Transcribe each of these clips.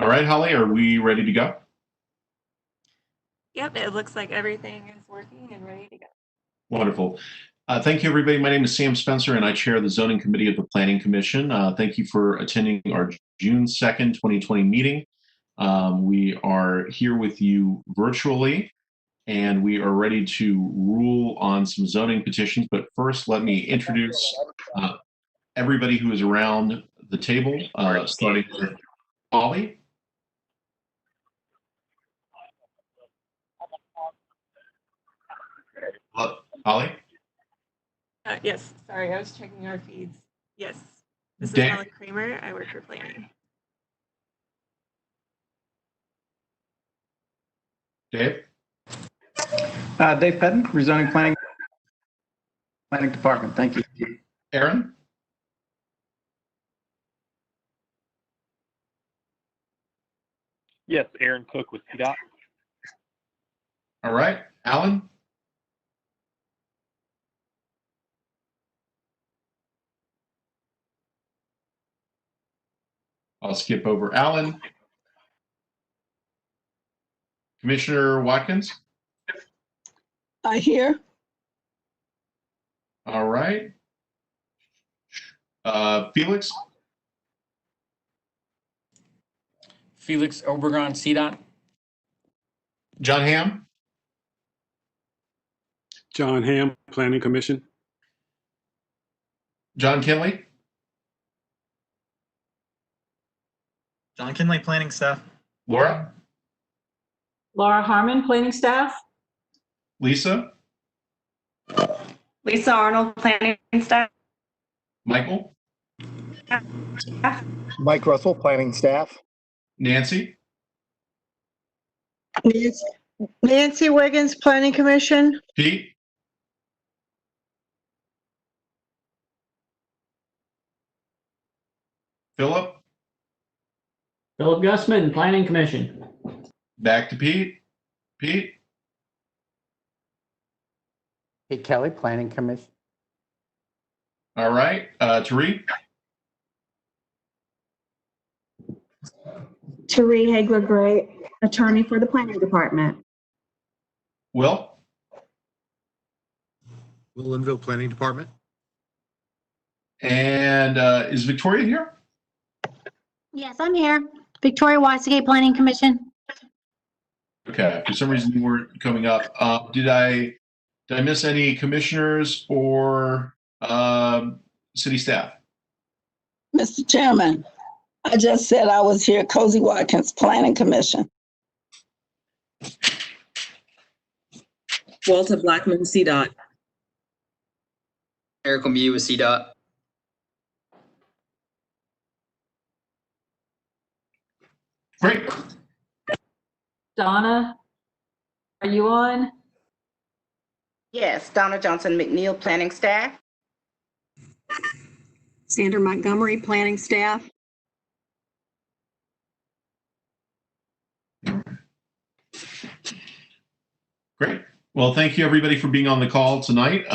All right, Holly, are we ready to go? Yep, it looks like everything is working and ready to go. Wonderful. Thank you, everybody. My name is Sam Spencer, and I chair the Zoning Committee of the Planning Commission. Thank you for attending our June 2nd, 2020 meeting. We are here with you virtually, and we are ready to rule on some zoning petitions. But first, let me introduce everybody who is around the table, starting with Holly. Holly? Yes, sorry, I was checking our feeds. Yes, this is Dan? Holly Kramer. I work for planning. Dave? Dave Pedden, rezoning planning department. Thank you. Aaron? Yes, Aaron Cook with CDOT. All right. Alan? I'll skip over Alan. Commissioner Watkins? Here. All right. Felix? Felix Obregon, CDOT. John Hamm? John Hamm, Planning Commission. John Kinley? John Kinley, planning staff. Laura? Laura Harmon, planning staff. Lisa? Lisa Arnold, planning staff. Michael? Mike Russell, planning staff. Nancy? Nancy Wiggins, Planning Commission. Pete? Philip? Philip Gussman, Planning Commission. Back to Pete. Pete? Pete Kelly, Planning Commission. All right. Tariq? Therese Hagler-Gray, attorney for the planning department. Will? Will Linville, planning department. And is Victoria here? Yes, I'm here. Victoria Weissegate, Planning Commission. Okay. For some reason you weren't coming up. Did I miss any commissioners or city staff? Mr. Chairman, I just said I was here. Cozy Watkins, Planning Commission. Walter Blackman, CDOT. Eric Lemieux with CDOT. Great. Donna, are you on? Yes, Donna Johnson McNeil, planning staff. Sandra Montgomery, planning staff. Great. Well, thank you everybody for being on the call tonight.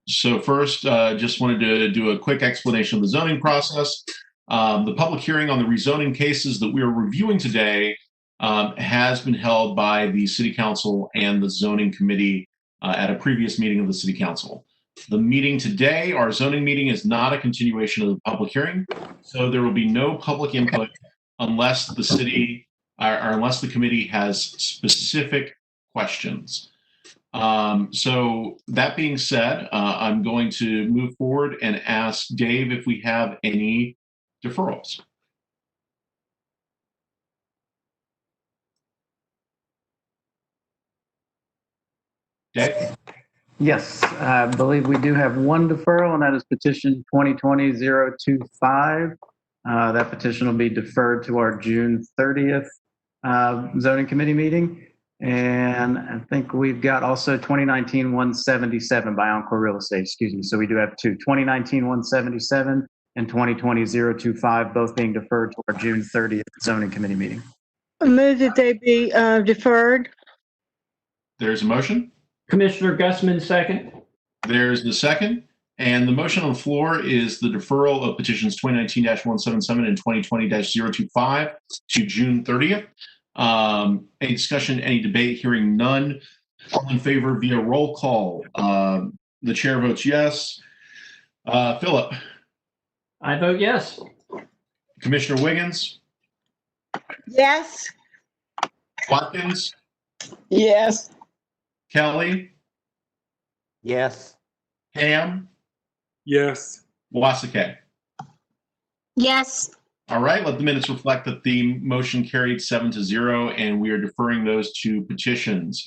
So first, just wanted to do a quick explanation of the zoning process. The public hearing on the rezoning cases that we are reviewing today has been held by the City Council and the Zoning Committee at a previous meeting of the City Council. The meeting today, our zoning meeting, is not a continuation of the public hearing, so there will be no public input unless the city or unless the committee has specific questions. So that being said, I'm going to move forward and ask Dave if we have any deferrals. Dave? Yes, I believe we do have one deferral, and that is petition 2020-025. That petition will be deferred to our June 30th zoning committee meeting. And I think we've got also 2019-177 by Encore Real Estate, excuse me. So we do have two, 2019-177 and 2020-025, both being deferred to our June 30th zoning committee meeting. I move that they be deferred. There's a motion. Commissioner Gussman, second. There's the second. And the motion on the floor is the deferral of petitions 2019-177 and 2020-025 to June 30th. Any discussion, any debate? Hearing none. All in favor via roll call. The chair votes yes. Philip. I vote yes. Commissioner Wiggins. Yes. Watkins. Yes. Kelly. Yes. Ham. Yes. Wasake. Yes. All right, let the minutes reflect that the motion carried 7-0, and we are deferring those to petitions.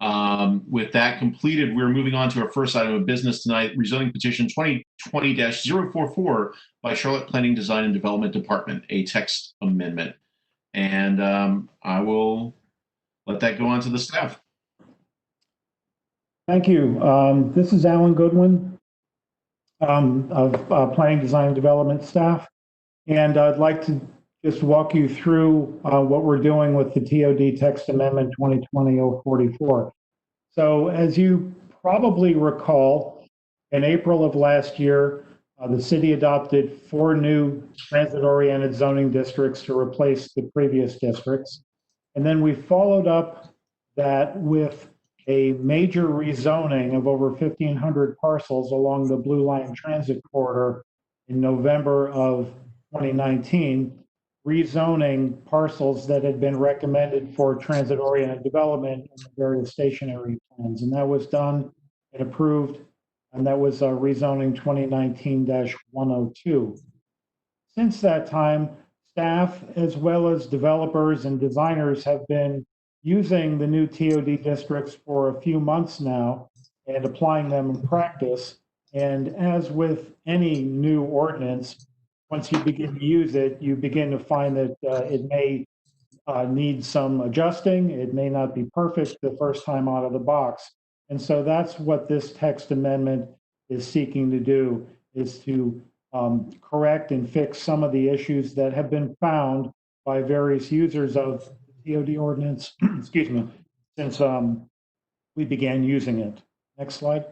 With that completed, we're moving on to our first item of business tonight, rezoning petition 2020-044 by Charlotte Planning Design and Development Department, a text amendment. And I will let that go on to the staff. Thank you. This is Alan Goodwin of Planning Design and Development staff. And I'd like to just walk you through what we're doing with the TOD text amendment 2020-044. So as you probably recall, in April of last year, the city adopted 4 new transit-oriented zoning districts to replace the previous districts. And then we followed up that with a major rezoning of over 1,500 parcels along the Blue Line Transit Corridor in November of 2019, rezoning parcels that had been recommended for transit-oriented development in the various stationary plans. And that was done and approved, and that was rezoning 2019-102. Since that time, staff as well as developers and designers have been using the new TOD districts for a few months now and applying them in practice. And as with any new ordinance, once you begin to use it, you begin to find that it may need some adjusting. It may not be perfect the first time out of the box. And so that's what this text amendment is seeking to do, is to correct and fix some of the issues that have been found by various users of the TOD ordinance, excuse me, since we began using it. Next slide.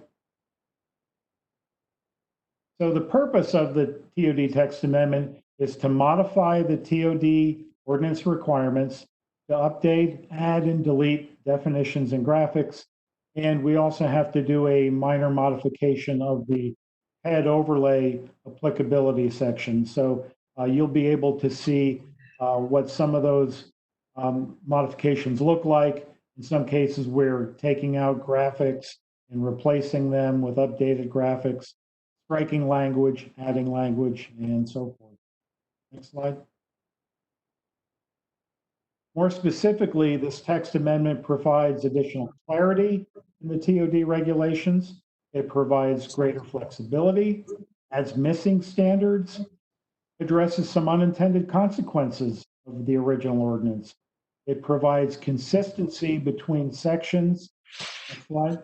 So the purpose of the TOD text amendment is to modify the TOD ordinance requirements, to update, add, and delete definitions and graphics. And we also have to do a minor modification of the head overlay applicability section. So you'll be able to see what some of those modifications look like. In some cases, we're taking out graphics and replacing them with updated graphics, striking language, adding language, and so forth. Next slide. More specifically, this text amendment provides additional clarity in the TOD regulations. It provides greater flexibility, adds missing standards, addresses some unintended consequences of the original ordinance. It provides consistency between sections. Next slide.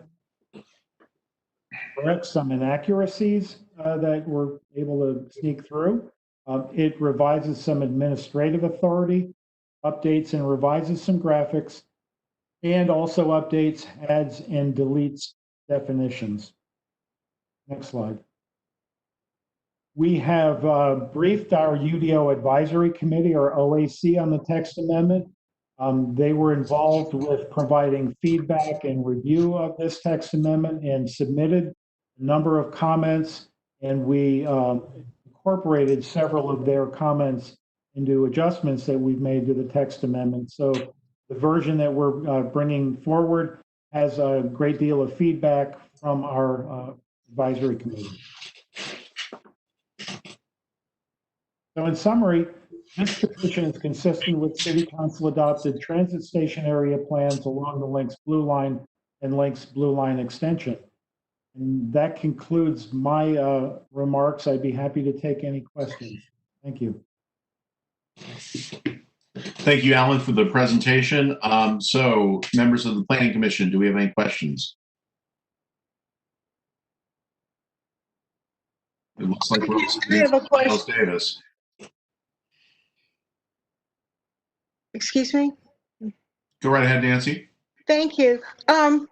Corrects some inaccuracies that we're able to sneak through. It revises some administrative authority, updates and revises some graphics, and also updates, adds, and deletes definitions. Next slide. We have briefed our UDO Advisory Committee, or OAC, on the text amendment. They were involved with providing feedback and review of this text amendment and submitted a number of comments, and we incorporated several of their comments into adjustments that we've made to the text amendment. So the version that we're bringing forward has a great deal of feedback from our advisory committee. So in summary, this petition is consistent with City Council adopted transit station area plans along the Lynx Blue Line and Lynx Blue Line extension. And that concludes my remarks. I'd be happy to take any questions. Thank you. Thank you, Alan, for the presentation. So members of the Planning Commission, do we have any questions? It looks like we're I have a question. Davis. Excuse me? Go right ahead, Nancy. Thank you. And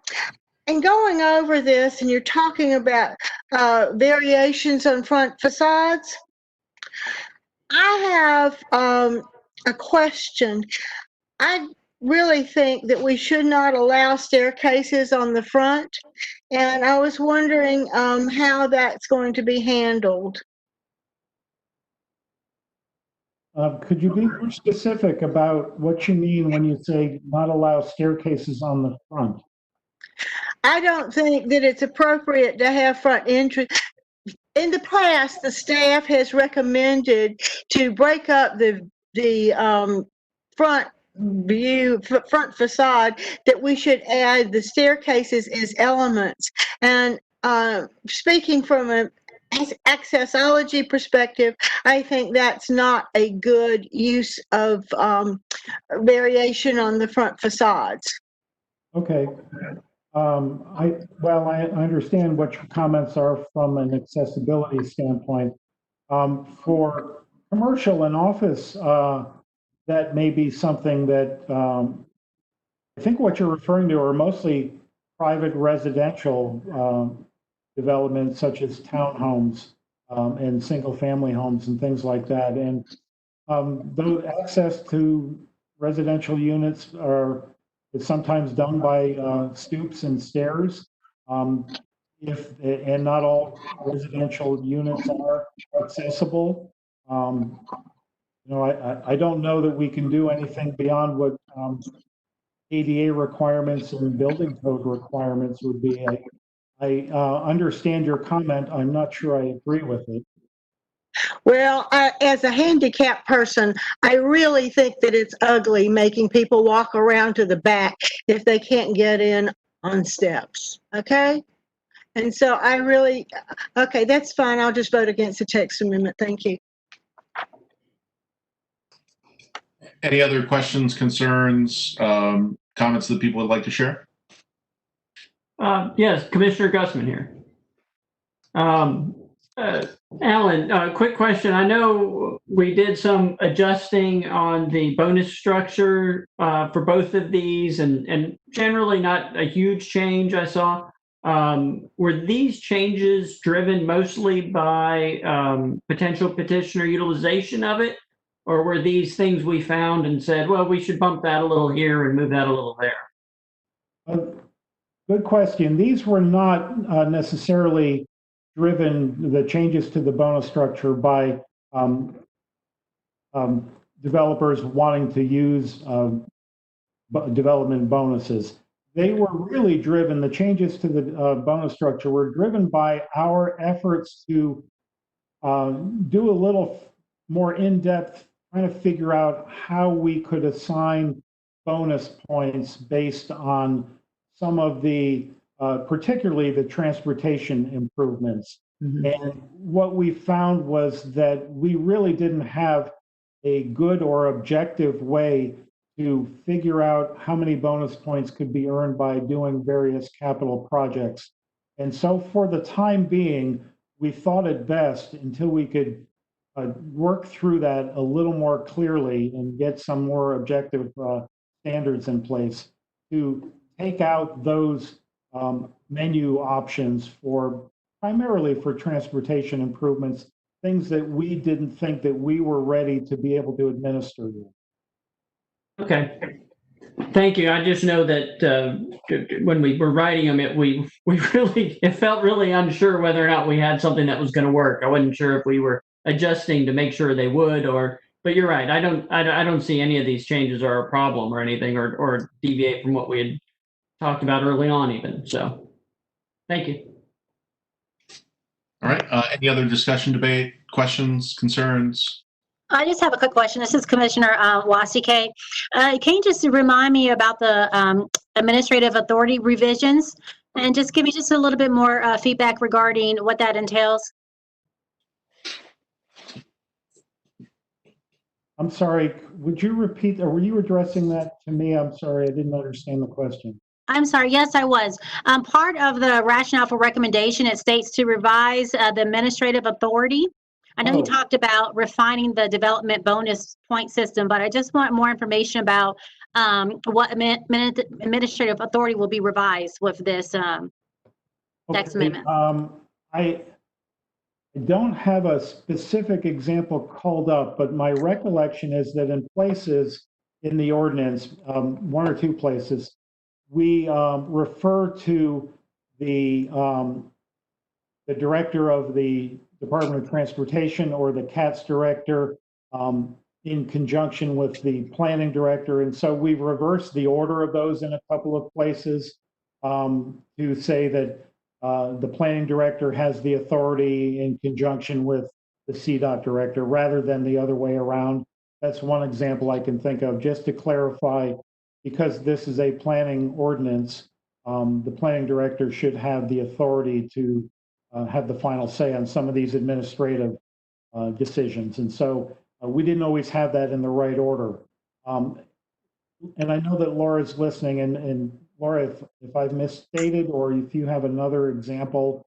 going over this, and you're talking about variations on front facades. I have a question. I really think that we should not allow staircases on the front, and I was wondering how that's going to be handled. Could you be more specific about what you mean when you say not allow staircases on the front? I don't think that it's appropriate to have front entrance. In the past, the staff has recommended to break up the front front facade, that we should add the staircases as elements. And speaking from an accessology perspective, I think that's not a good use of variation on the front facades. Okay. I understand what your comments are from an accessibility standpoint. For commercial and office, that may be something that I think what you're referring to are mostly private residential developments such as townhomes and single-family homes and things like that. And though access to residential units is sometimes done by stoops and stairs. And not all residential units are accessible. I don't know that we can do anything beyond what ADA requirements and building code requirements would be. I understand your comment. I'm not sure I agree with it. Well, as a handicapped person, I really think that it's ugly making people walk around to the back if they can't get in on steps, okay? And so okay, that's fine. I'll just vote against the text amendment. Thank you. Any other questions, concerns, comments that people would like to share? Yes, Commissioner Gussman here. Alan, quick question. I know we did some adjusting on the bonus structure for both of these, and generally not a huge change I saw. Were these changes driven mostly by potential petitioner utilization of it? Or were these things we found and said, well, we should bump that a little here and move that a little there? Good question. These were not necessarily driven, the changes to the bonus structure, by developers wanting to use development bonuses. They were really driven, the changes to the bonus structure were driven by our efforts to do a little more in-depth, trying to figure out how we could assign bonus points based on some of the, particularly the transportation improvements. Mm-hmm. And what we found was that we really didn't have a good or objective way to figure out how many bonus points could be earned by doing various capital projects. And so for the time being, we thought it best, until we could work through that a little more clearly and get some more objective standards in place, to take out those menu options primarily for transportation improvements, things that we didn't think that we were ready to be able to administer yet. Okay, thank you. I just know that when we were writing them, it felt really unsure whether or not we had something that was going to work. I wasn't sure if we were adjusting to make sure they would, but you're right. I don't see any of these changes are a problem or anything, or deviate from what we had talked about early on even. So thank you. All right. Any other discussion, debate, questions, concerns? I just have a quick question. This is Commissioner Wasike. Can you just remind me about the administrative authority revisions, and just give me just a little bit more feedback regarding what that entails? I'm sorry, would you repeat, or were you addressing that to me? I'm sorry, I didn't understand the question. I'm sorry, yes, I was. Part of the rationale for recommendation, it states to revise the administrative authority. I know you talked about refining the development bonus point system, but I just want more information about what administrative authority will be revised with this text amendment. I don't have a specific example called up, but my recollection is that in places in the ordinance, one or two places, we refer to the director of the Department of Transportation or the CATS director in conjunction with the planning director. And so we've reversed the order of those in a couple of places to say that the planning director has the authority in conjunction with the CDOT director rather than the other way around. That's one example I can think of, just to clarify, because this is a planning ordinance, the planning director should have the authority to have the final say on some of these administrative decisions. And so we didn't always have that in the right order. And I know that Laura's listening, and Laura, if I've misstated or if you have another example,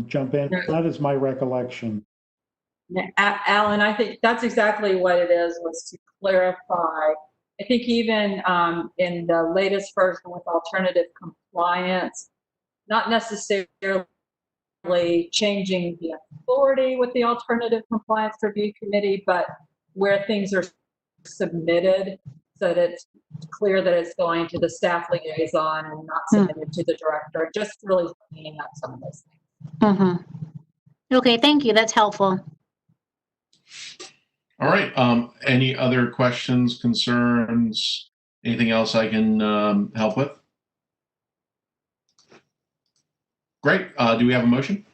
jump in. That is my recollection. Alan, I think that's exactly what it is, was to clarify. I think even in the latest version with alternative compliance, not necessarily changing the authority with the alternative compliance review committee, but where things are submitted so that it's clear that it's going to the staff liaison and not submitted to the director, just really cleaning up some of those things. Okay, thank you. That's helpful. All right. Any other questions, concerns, anything else I can help with? Great. Do we have a motion?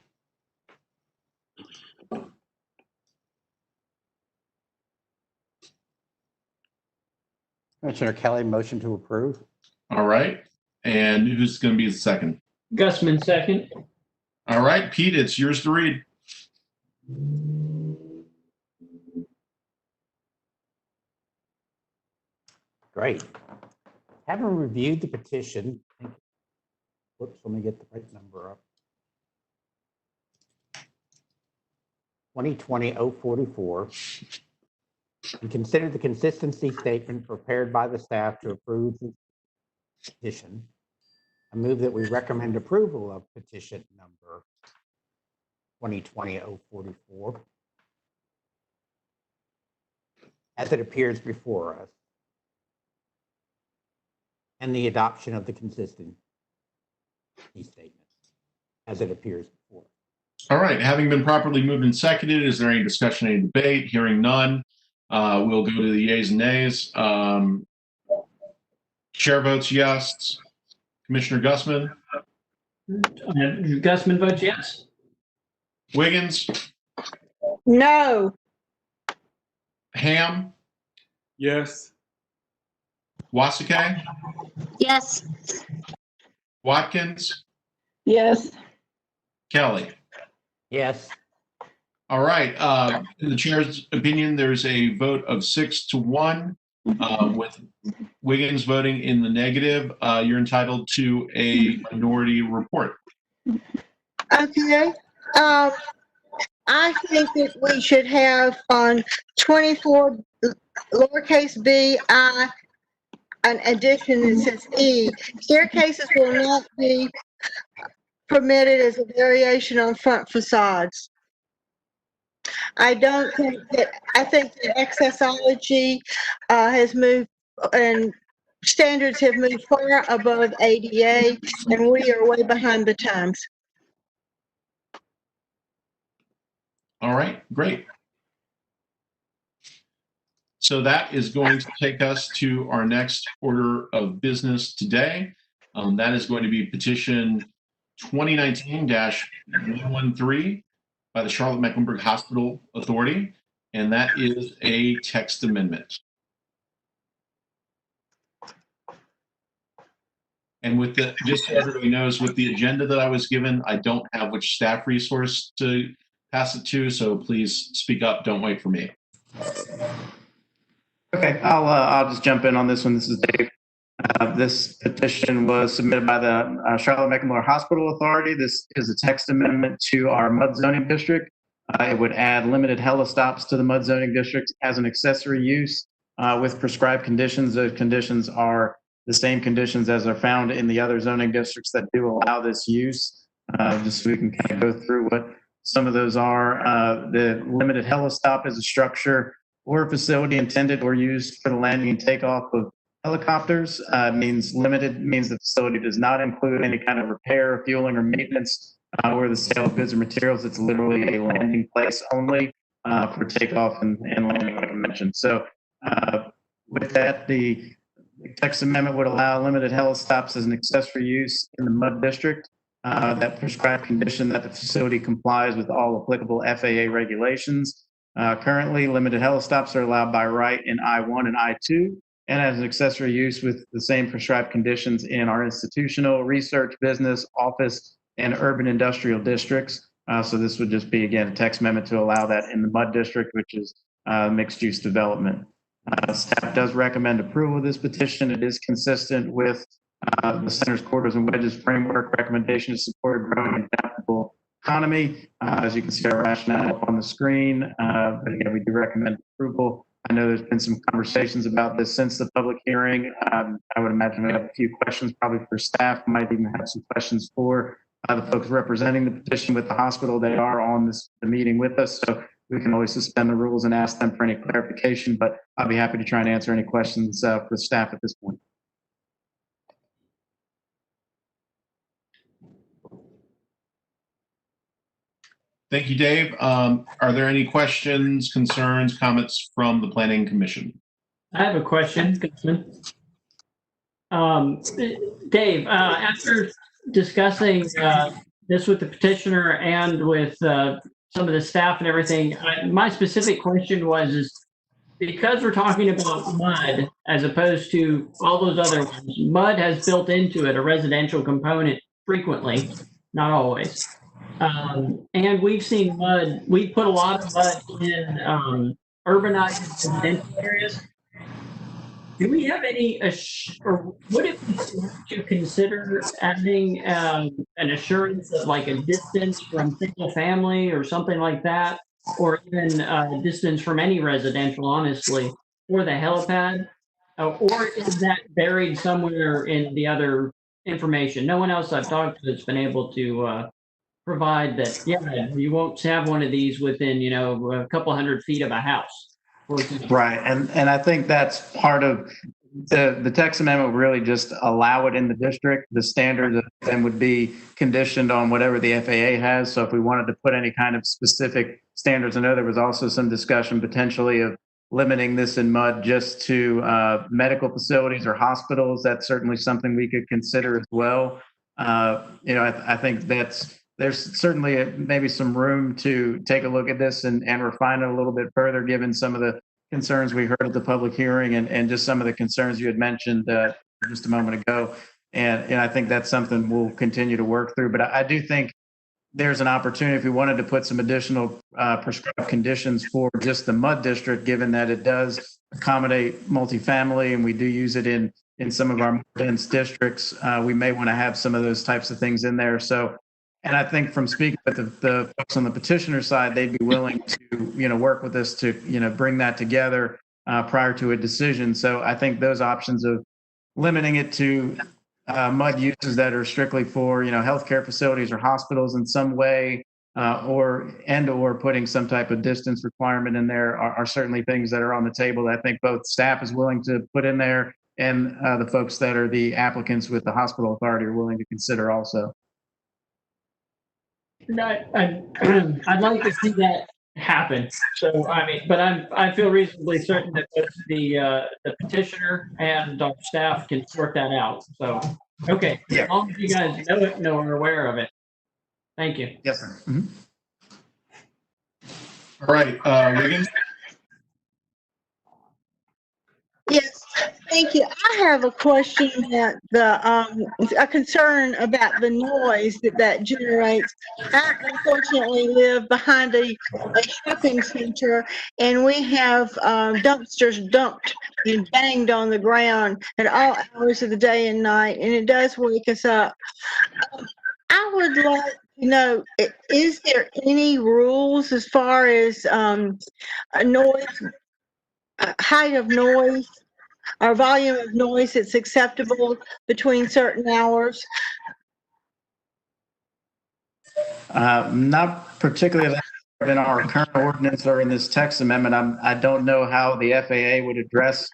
Commissioner Kelly, motion to approve. All right. And who's going to be the second? Gusman, second. All right, Pete, it's yours to read. Great. Having reviewed the petition, whoops, let me get the right number up. 2020-044, and consider the consistency statement prepared by the staff to approve the petition. I move that we recommend approval of petition number 2020-044 as it appears before us, and the adoption of the consistency statement as it appears before us. All right, having been properly moved and seconded, is there any discussion, any debate? Hearing none, we'll go to the yeas and nays. Chair votes yes. Commissioner Gusman? Gusman votes yes. Wiggins? No. Ham? Yes. Wasike? Yes. Watkins? Yes. Kelly? Yes. All right. In the chair's opinion, there's a vote of 6-1 with Wiggins voting in the negative. You're entitled to a minority report. Okay. I think that we should have on 24 lowercase b I an addition that says E. Staircases will not be permitted as a variation on front facades. I don't think that, I think that accessology has moved and standards have moved far above ADA, and we are way behind the times. All right, great. So that is going to take us to our next order of business today. That is going to be petition 2019-113 by the Charlotte-Mecklenburg Hospital Authority, and that is a text amendment. And with the, just so everybody knows, with the agenda that I was given, I don't have which staff resource to pass it to, so please speak up, don't wait for me. Okay, I'll just jump in on this one. This is Dave. This petition was submitted by the Charlotte-Mecklenburg Hospital Authority. This is a text amendment to our MUD zoning district. It would add limited helistops to the MUD zoning district as an accessory use with prescribed conditions. Those conditions are the same conditions as are found in the other zoning districts that do allow this use. just so we can kind of go through what some of those are. The limited helistop is a structure or a facility intended or used for the landing and takeoff of helicopters. Means limited means the facility does not include any kind of repair, fueling, or maintenance, or the sale of goods or materials. It's literally a landing place only for takeoff and landing, like I mentioned. So with that, the text amendment would allow limited helistops as an accessory use in the MUD district. That prescribed condition that the facility complies with all applicable FAA regulations. Currently, limited helistops are allowed by right in I-1 and I-2, and as an accessory use with the same prescribed conditions in our institutional, research, business, office, and urban industrial districts. So this would just be, again, a text amendment to allow that in the MUD district, which is mixed-use development. Staff does recommend approval of this petition. It is consistent with the Center's Quarters and Wedges framework recommendation to support a growing and adaptable economy. As you can see our rationale up on the screen, but again, we do recommend approval. I know there's been some conversations about this since the public hearing. I would imagine we have a few questions probably for staff. Might even have some questions for the folks representing the petition with the hospital. They are on the meeting with us, so we can always suspend the rules and ask them for any clarification, but I'll be happy to try and answer any questions for the staff at this point. Thank you, Dave. Are there any questions, concerns, comments from the Planning Commission? I have a question. Dave, after discussing this with the petitioner and with some of the staff and everything, my specific question is because we're talking about MUD as opposed to all those other ones, MUD has built into it a residential component frequently, not always. And we've seen MUD, we put a lot of MUD in urbanized residential areas. Do we have any, or would it be smart to consider adding an assurance of like a distance from single family or something like that, or even a distance from any residential, honestly, for the helipad? Or is that buried somewhere in the other information? No one else I've talked to has been able to provide that, yeah, you won't have one of these within, a couple hundred feet of a house. Right, and I think that's part of the text amendment would really just allow it in the district. The standard then would be conditioned on whatever the FAA has. So if we wanted to put any kind of specific standards, I know there was also some discussion potentially of limiting this in MUD just to medical facilities or hospitals. That's certainly something we could consider as well. I think there's certainly maybe some room to take a look at this and refine it a little bit further, given some of the concerns we heard at the public hearing and just some of the concerns you had mentioned just a moment ago. And I think that's something we'll continue to work through. But I do think there's an opportunity if we wanted to put some additional prescribed conditions for just the MUD district, given that it does accommodate multifamily and we do use it in some of our more dense districts. We may want to have some of those types of things in there. So, and I think from speaking with the folks on the petitioner side, they'd be willing to, work with us to, bring that together prior to a decision. So I think those options of limiting it to MUD uses that are strictly for, healthcare facilities or hospitals in some way, or putting some type of distance requirement in there are certainly things that are on the table that I think both staff is willing to put in there and the folks that are the applicants with the hospital authority are willing to consider also. I'd like to see that happen. So but I feel reasonably certain that both the petitioner and our staff can sort that out. So okay, as long as you guys know it, are aware of it. Thank you. Yes, sir. Mm-hmm. All right, Wiggins. Yes, thank you. I have a question that a concern about the noise that generates. I unfortunately live behind a shopping center, and we have dumpsters dumped and banged on the ground at all hours of the day and night, and it does wake us up. I would like to know, is there any rules as far as noise, height of noise, or volume of noise that's acceptable between certain hours? Not particularly in our current ordinance or in this text amendment. I don't know how the FAA would address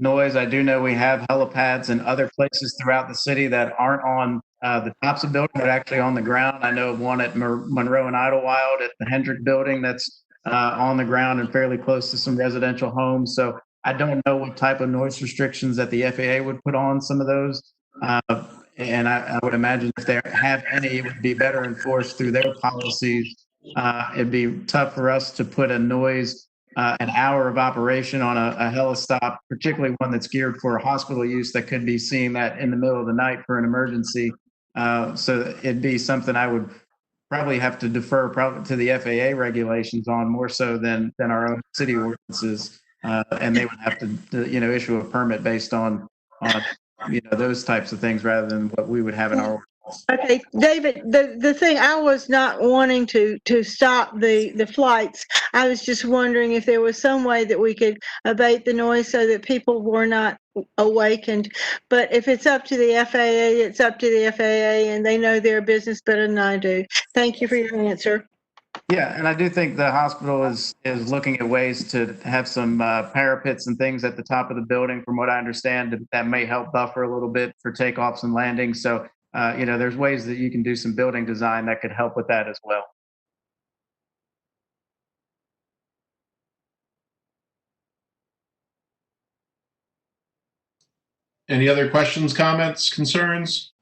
noise. I do know we have helipads in other places throughout the city that aren't on the tops of buildings, but actually on the ground. I know of one at Monroe and Idlewild at the Hendrick building that's on the ground and fairly close to some residential homes. So I don't know what type of noise restrictions that the FAA would put on some of those. And I would imagine if they have any, it would be better enforced through their policies. It'd be tough for us to put a noise, an hour of operation on a helistop, particularly one that's geared for hospital use that could be seen that in the middle of the night for an emergency. So it'd be something I would probably have to defer probably to the FAA regulations on more so than our own city ordinances. And they would have to, issue a permit based on those types of things rather than what we would have in our. Okay, David, the thing, I was not wanting to stop the flights. I was just wondering if there was some way that we could abate the noise so that people were not awakened. But if it's up to the FAA, it's up to the FAA, and they know their business better than I do. Thank you for your answer. Yeah, and I do think the hospital is looking at ways to have some parapets and things at the top of the building. From what I understand, that may help buffer a little bit for takeoffs and landings. So, there's ways that you can do some building design that could help with that as well. Any other questions, comments, concerns?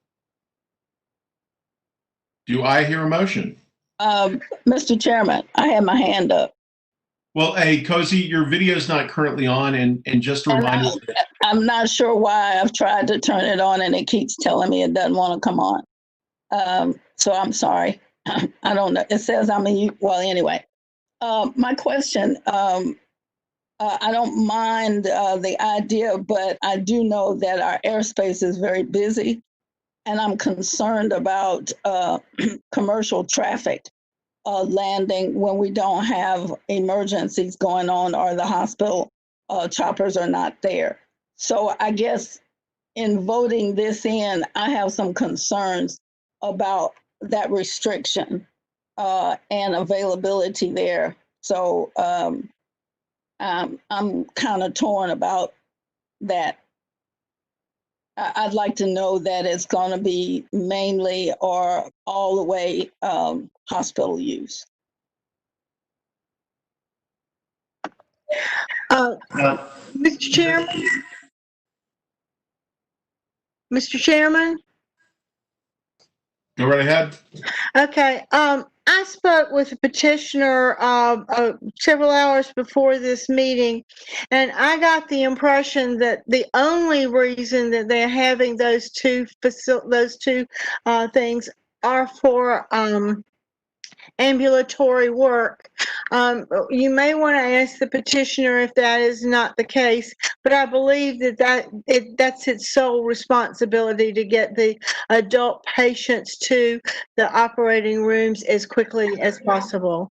Do I hear a motion? Mr. Chairman, I have my hand up. Well, hey, Cozy, your video is not currently on, and just a reminder. I'm not sure why I've tried to turn it on and it keeps telling me it doesn't want to come on. So I'm sorry. I don't know. It says I'm well, anyway. My question, I don't mind the idea, but I do know that our airspace is very busy, and I'm concerned about commercial traffic landing when we don't have emergencies going on or the hospital choppers are not there. So I guess in voting this in, I have some concerns about that restriction and availability there. So I'm kind of torn about that. I'd like to know that it's going to be mainly or all the way hospital use. Mr. Chairman? Mr. Chairman? Go right ahead. Okay, I spoke with the petitioner several hours before this meeting, and I got the impression that the only reason that they're having those two things are for ambulatory work. You may want to ask the petitioner if that is not the case, but I believe that's its sole responsibility to get the adult patients to the operating rooms as quickly as possible.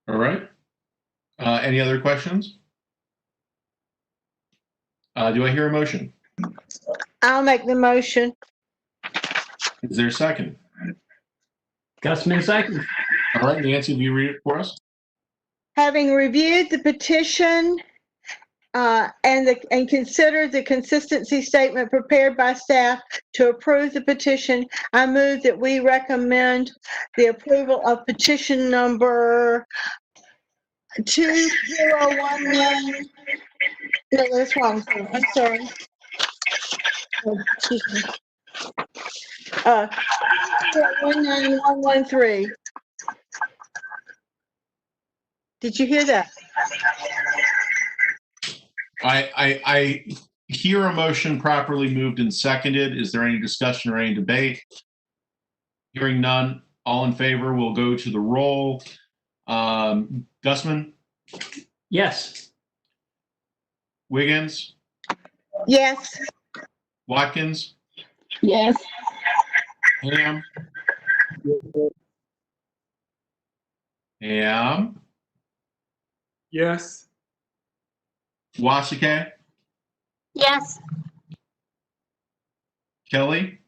All right. Any other questions? Do I hear a motion? I'll make the motion. Is there a second? Gusman, second. All right, Nancy, will you read it for us? Having reviewed the petition and considered the consistency statement prepared by staff to approve the petition, I move that we recommend the approval of petition number 2019. No, that's wrong. I'm sorry. Oh, excuse me. 19113. Did you hear that? I hear a motion properly moved and seconded. Is there any discussion or any debate? Hearing none, all in favor, we'll go to the roll. Gusman? Yes. Wiggins? Yes. Watkins? Yes. Ham? Ham? Yes. Wasike? Yes. Kelly,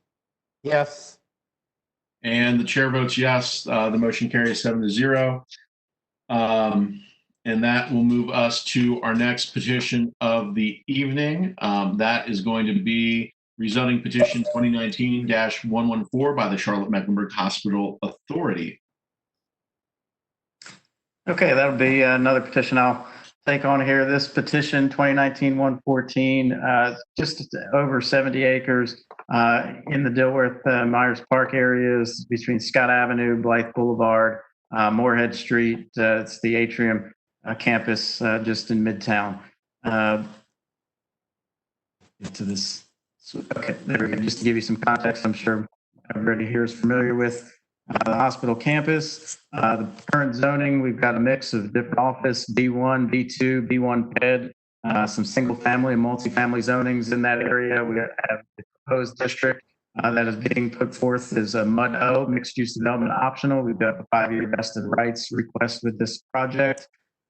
Yes. and the chair votes yes. The motion carries 7-0. And that will move us to our next petition of the evening. That is going to be rezoning petition 2019-114 by the Charlotte-Mecklenburg Hospital Authority. Okay, that'll be another petition I'll take on here. This petition, 2019-114, just over 70 acres in the Dilworth Myers Park areas between Scott Avenue, Blythe Boulevard, Moorhead Street. It's the Atrium campus just in Midtown. To this, okay, there we go. Just to give you some context, I'm sure everybody here is familiar with the hospital campus. The current zoning, we've got a mix of different office, B1, B2, B1 PED, some single family and multifamily zonings in that area. We have the proposed district that is being put forth as a MUD-O, mixed use development optional. We've got a 5-year vested rights request with this project.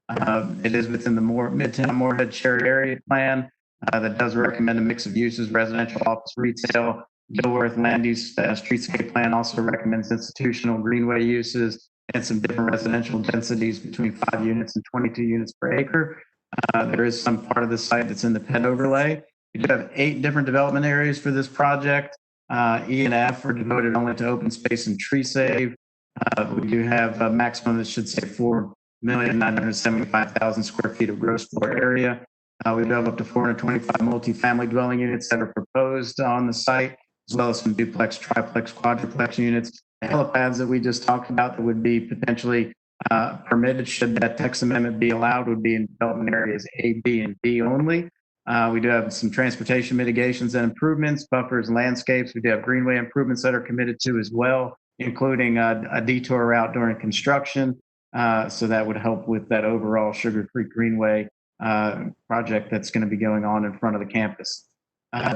It is within the Midtown Moorhead Shared Area Plan that does recommend a mix of uses, residential, office, retail. Dilworth Land Use Streetscape Plan also recommends institutional greenway uses and some different residential densities between 5 units and 22 units per acre. There is some part of the site that's in the PED overlay. We do have 8 different development areas for this project. E and F are devoted only to open space and tree save. We do have a maximum that should say 4,975,000 square feet of gross floor area. We have up to 425 multifamily dwelling units that are proposed on the site, as well as some duplex, triplex, quadruplex units. The helipads that we just talked about that would be potentially permitted should that text amendment be allowed would be in development areas A, B, and D only. We do have some transportation mitigations and improvements, buffers, landscapes. We do have greenway improvements that are committed to as well, including a detour route during construction. So that would help with that overall Sugar Creek Greenway project that's going to be going on in front of the campus.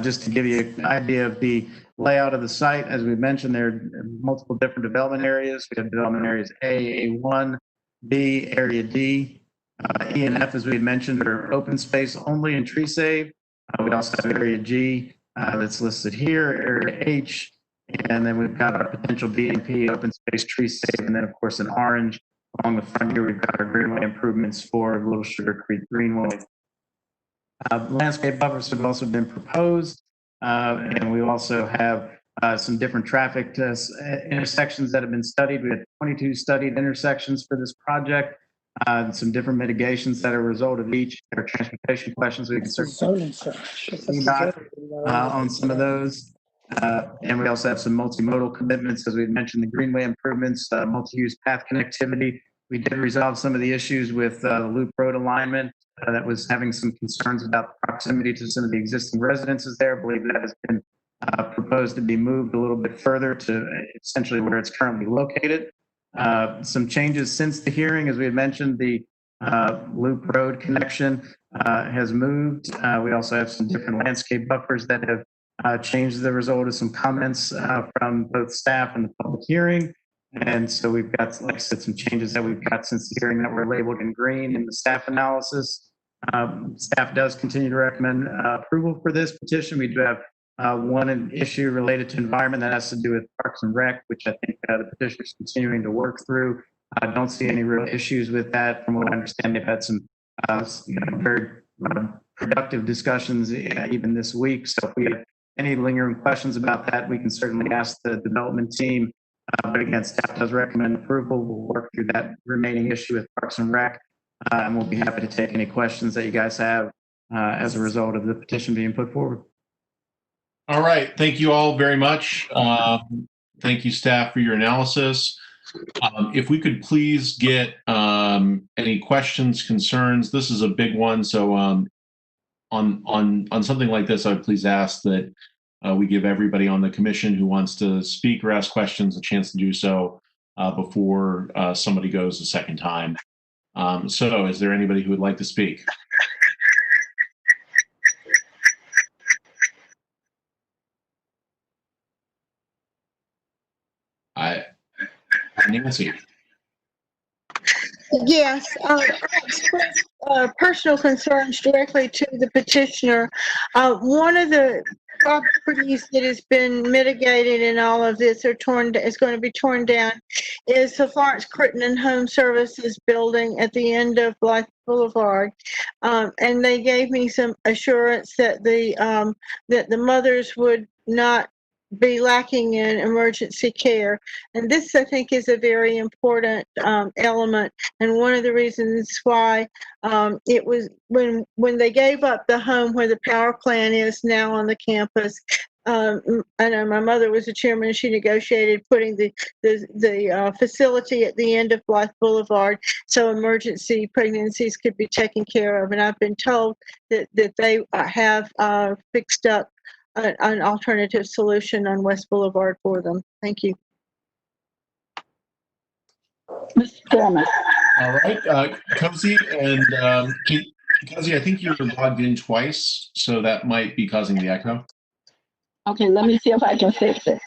Just to give you an idea of the layout of the site, as we mentioned, there are multiple different development areas. We have development areas A, A1, B, Area D. E and F, as we had mentioned, are open space only and tree save. We also have Area G that's listed here, Area H, and then we've got our potential B and P, open space, tree save, and then, of course, in orange, along the front here, we've got our greenway improvements for Little Sugar Creek Greenway. Landscape buffers have also been proposed, and we also have some different traffic intersections that have been studied. We had 22 studied intersections for this project, and some different mitigations that are a result of each. There are transportation questions we can certainly on some of those. And we also have some multimodal commitments, as we mentioned, the greenway improvements, multi-use path connectivity. We did resolve some of the issues with the loop road alignment that was having some concerns about the proximity to some of the existing residences there. I believe that has been proposed to be moved a little bit further to essentially where it's currently located. Some changes since the hearing, as we had mentioned, the loop road connection has moved. We also have some different landscape buffers that have changed as a result of some comments from both staff and the public hearing. And so we've got, like I said, some changes that we've got since the hearing that were labeled in green in the staff analysis. Staff does continue to recommend approval for this petition. We do have one issue related to environment that has to do with Parks and Rec, which I think the petitioner is continuing to work through. I don't see any real issues with that. From what I understand, they've had some very productive discussions even this week. So if we have any lingering questions about that, we can certainly ask the development team. But again, staff does recommend approval. We'll work through that remaining issue with Parks and Rec, and we'll be happy to take any questions that you guys have as a result of the petition being put forward. All right. Thank you all very much. Thank you, staff, for your analysis. If we could please get any questions, concerns. This is a big one. So on something like this, I would please ask that we give everybody on the commission who wants to speak or ask questions a chance to do so before somebody goes a second time. So is there anybody who would like to speak? Nancy. Yes, personal concerns directly to the petitioner. One of the properties that has been mitigated in all of this are is going to be torn down is the Florence Crittenden Home Services building at the end of Blythe Boulevard. And they gave me some assurance that the mothers would not be lacking in emergency care. And this, I think, is a very important element. And one of the reasons why it was when they gave up the home where the power plant is now on the campus. I know my mother was the chairman. She negotiated putting the facility at the end of Blythe Boulevard so emergency pregnancies could be taken care of. And I've been told that they have fixed up an alternative solution on West Boulevard for them. Thank you. Mr. Chairman. All right, Cozy and Cozy, I think you're logged in twice, so that might be causing the echo. Okay, let me see if I can fix it.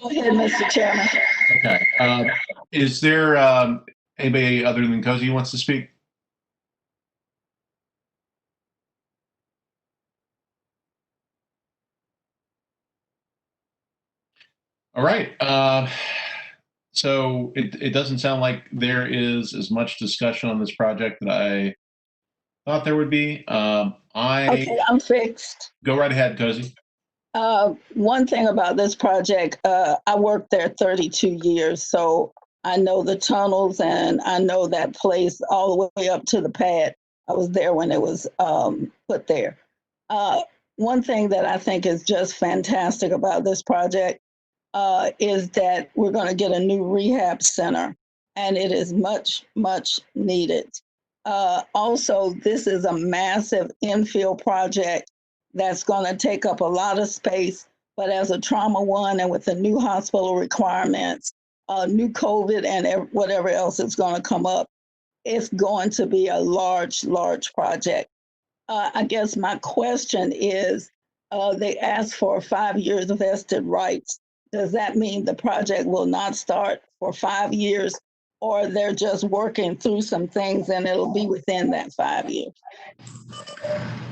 Go ahead, Mr. Chairman. Okay. Is there anybody other than Cozy who wants to speak? All right. So it doesn't sound like there is as much discussion on this project that I thought there would be. Okay, I'm fixed. Go right ahead, Cozy. One thing about this project, I worked there 32 years, so I know the tunnels and I know that place all the way up to the pad. I was there when it was put there. One thing that I think is just fantastic about this project is that we're going to get a new rehab center, and it is much, much needed. Also, this is a massive infill project that's going to take up a lot of space, but as a trauma one and with the new hospital requirements, new COVID and whatever else is going to come up, it's going to be a large, large project. I guess my question is, they asked for 5 years of vested rights. Does that mean the project will not start for 5 years, or they're just working through some things and it'll be within that 5 years?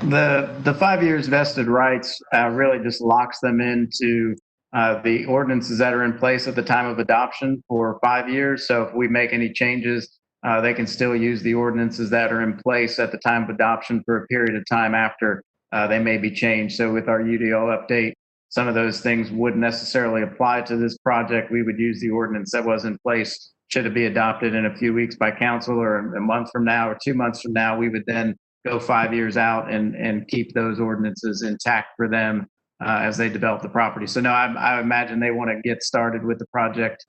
The 5 years vested rights really just locks them into the ordinances that are in place at the time of adoption for 5 years. So if we make any changes, they can still use the ordinances that are in place at the time of adoption for a period of time after they may be changed. So with our UDO update, some of those things wouldn't necessarily apply to this project. We would use the ordinance that was in place. Should it be adopted in a few weeks by council or a month from now or 2 months from now, we would then go 5 years out and keep those ordinances intact for them as they develop the property. So no, I imagine they want to get started with the project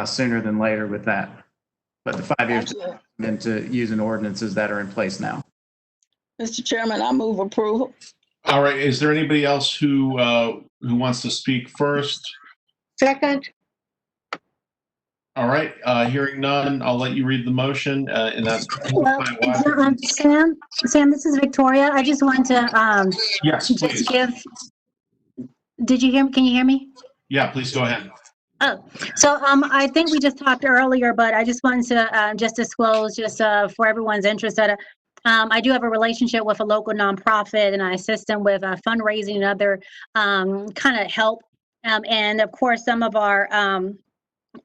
sooner than later with that. But the 5 years into using ordinances that are in place now. Mr. Chairman, I move approval. All right. Is there anybody else who wants to speak first? Second. All right. Hearing none, I'll let you read the motion, and that's. Well, Sam, this is Victoria. I just want to Yes, just please. give. Did you hear? Can you hear me? Yeah, please go ahead. Oh, so I think we just talked earlier, but I just wanted to just disclose, just for everyone's interest, that I do have a relationship with a local nonprofit, and I assist them with fundraising and other kind of help. And of course, some of our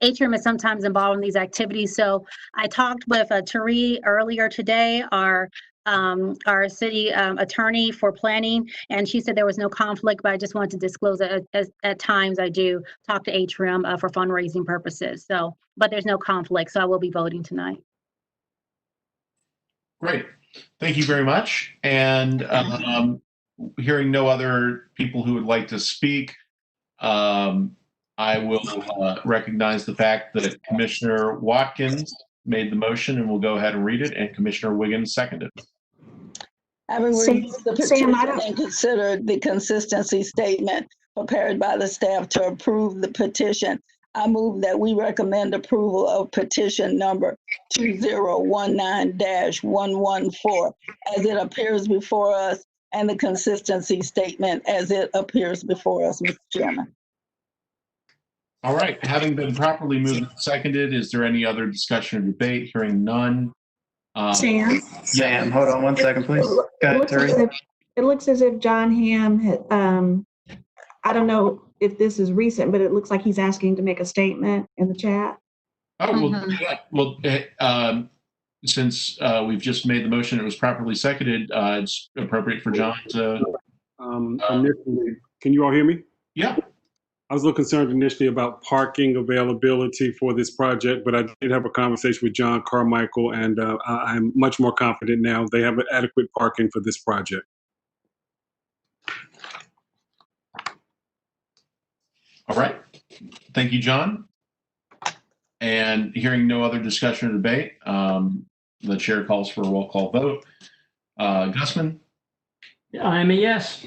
Atrium is sometimes involved in these activities. So I talked with Tari earlier today, our city attorney for planning, and she said there was no conflict, but I just wanted to disclose that at times I do talk to Atrium for fundraising purposes. So, but there's no conflict, so I will be voting tonight. Great. Thank you very much. And hearing no other people who would like to speak, I will recognize the fact that Commissioner Watkins made the motion, and we'll go ahead and read it, and Commissioner Wiggins seconded. Having reviewed the petition and considered the consistency statement prepared by the staff to approve the petition, I move that we recommend approval of petition number 2019-114 as it appears before us and the consistency statement as it appears before us, Mr. Chairman. All right, having been properly moved and seconded, is there any other discussion or debate? Hearing none. Sam? Sam, hold on one second, please. Go ahead, Terry. It looks as if John Hamm had, I don't know if this is recent, but it looks like he's asking to make a statement in the chat. Oh, well, yeah. Well, since we've just made the motion, it was properly seconded, it's appropriate for John to. Initially, can you all hear me? Yeah. I was a little concerned initially about parking availability for this project, but I did have a conversation with John Carmichael, and I'm much more confident now they have adequate parking for this project. All right. Thank you, John. And hearing no other discussion or debate, the chair calls for a roll call vote. Gusman? I'm a yes.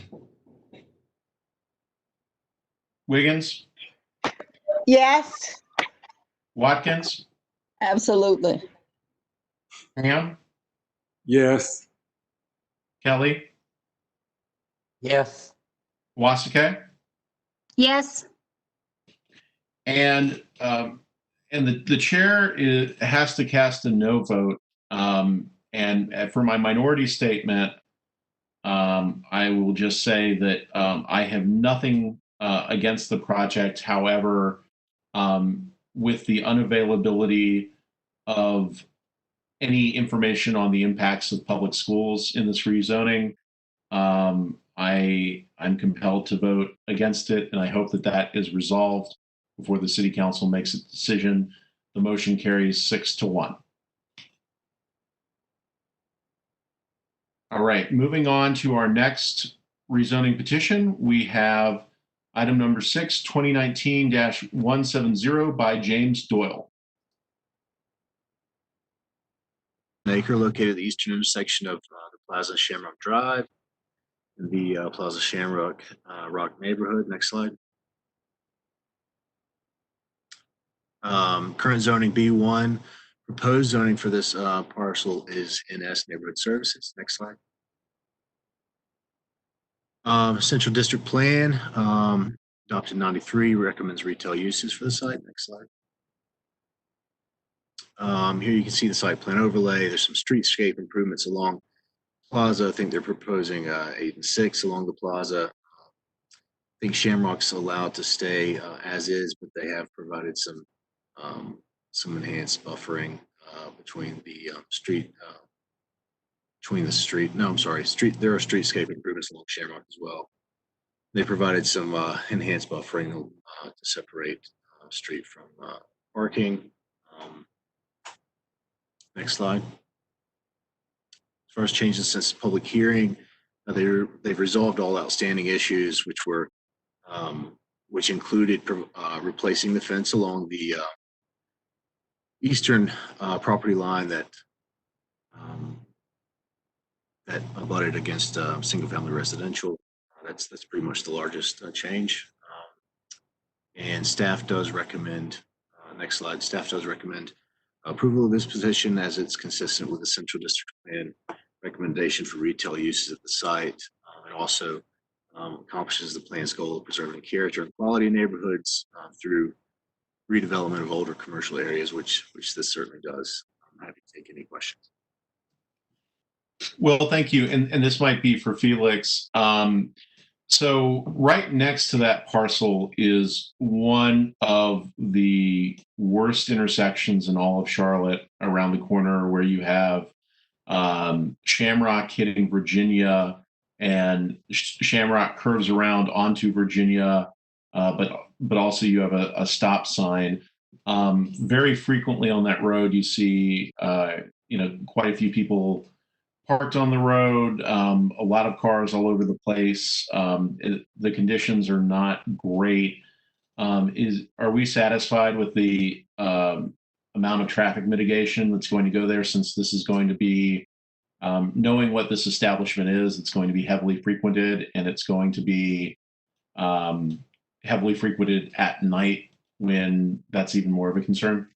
Wiggins? Yes. Watkins? Absolutely. Ham? Yes. Kelly? Yes. Wasike? Yes. And the chair has to cast a no vote. And for my minority statement, I will just say that I have nothing against the project. However, with the unavailability of any information on the impacts of public schools in this rezoning, I'm compelled to vote against it, and I hope that that is resolved before the city council makes its decision. The motion carries 6-1. All right, moving on to our next rezoning petition, we have item number 6, 2019-170 by James Doyle. An acre located at the eastern intersection of the Plaza Shamrock Drive and the Plaza Shamrock Rock neighborhood. Next slide. Current zoning B1. Proposed zoning for this parcel is NS Neighborhood Services. Next slide. Central District Plan, adopted 93, recommends retail uses for the site. Next slide. Here you can see the site plan overlay. There's some streetscape improvements along Plaza. I think they're proposing 8 and 6 along the plaza. I think Shamrock's allowed to stay as is, but they have provided some enhanced buffering between the street. There are streetscape improvements along Shamrock as well. They provided some enhanced buffering to separate street from parking. Next slide. As far as changes since the public hearing, they've resolved all outstanding issues, which included replacing the fence along the eastern property line that abutted against single-family residential. That's pretty much the largest change. And staff does recommend. Next slide. Staff does recommend approval of this position as it's consistent with the Central District Plan recommendation for retail uses at the site. It also accomplishes the plan's goal of preserving character and quality neighborhoods through redevelopment of older commercial areas, which this certainly does. I'm happy to take any questions. Well, thank you. And this might be for Felix. So right next to that parcel is one of the worst intersections in all of Charlotte, around the corner where you have Shamrock hitting Virginia, and Shamrock curves around onto Virginia, but also you have a stop sign. Very frequently on that road, you see quite a few people parked on the road, a lot of cars all over the place. The conditions are not great. Are we satisfied with the amount of traffic mitigation that's going to go there, since this is going to be, knowing what this establishment is, it's going to be heavily frequented, and it's going to be heavily frequented at night when that's even more of a concern?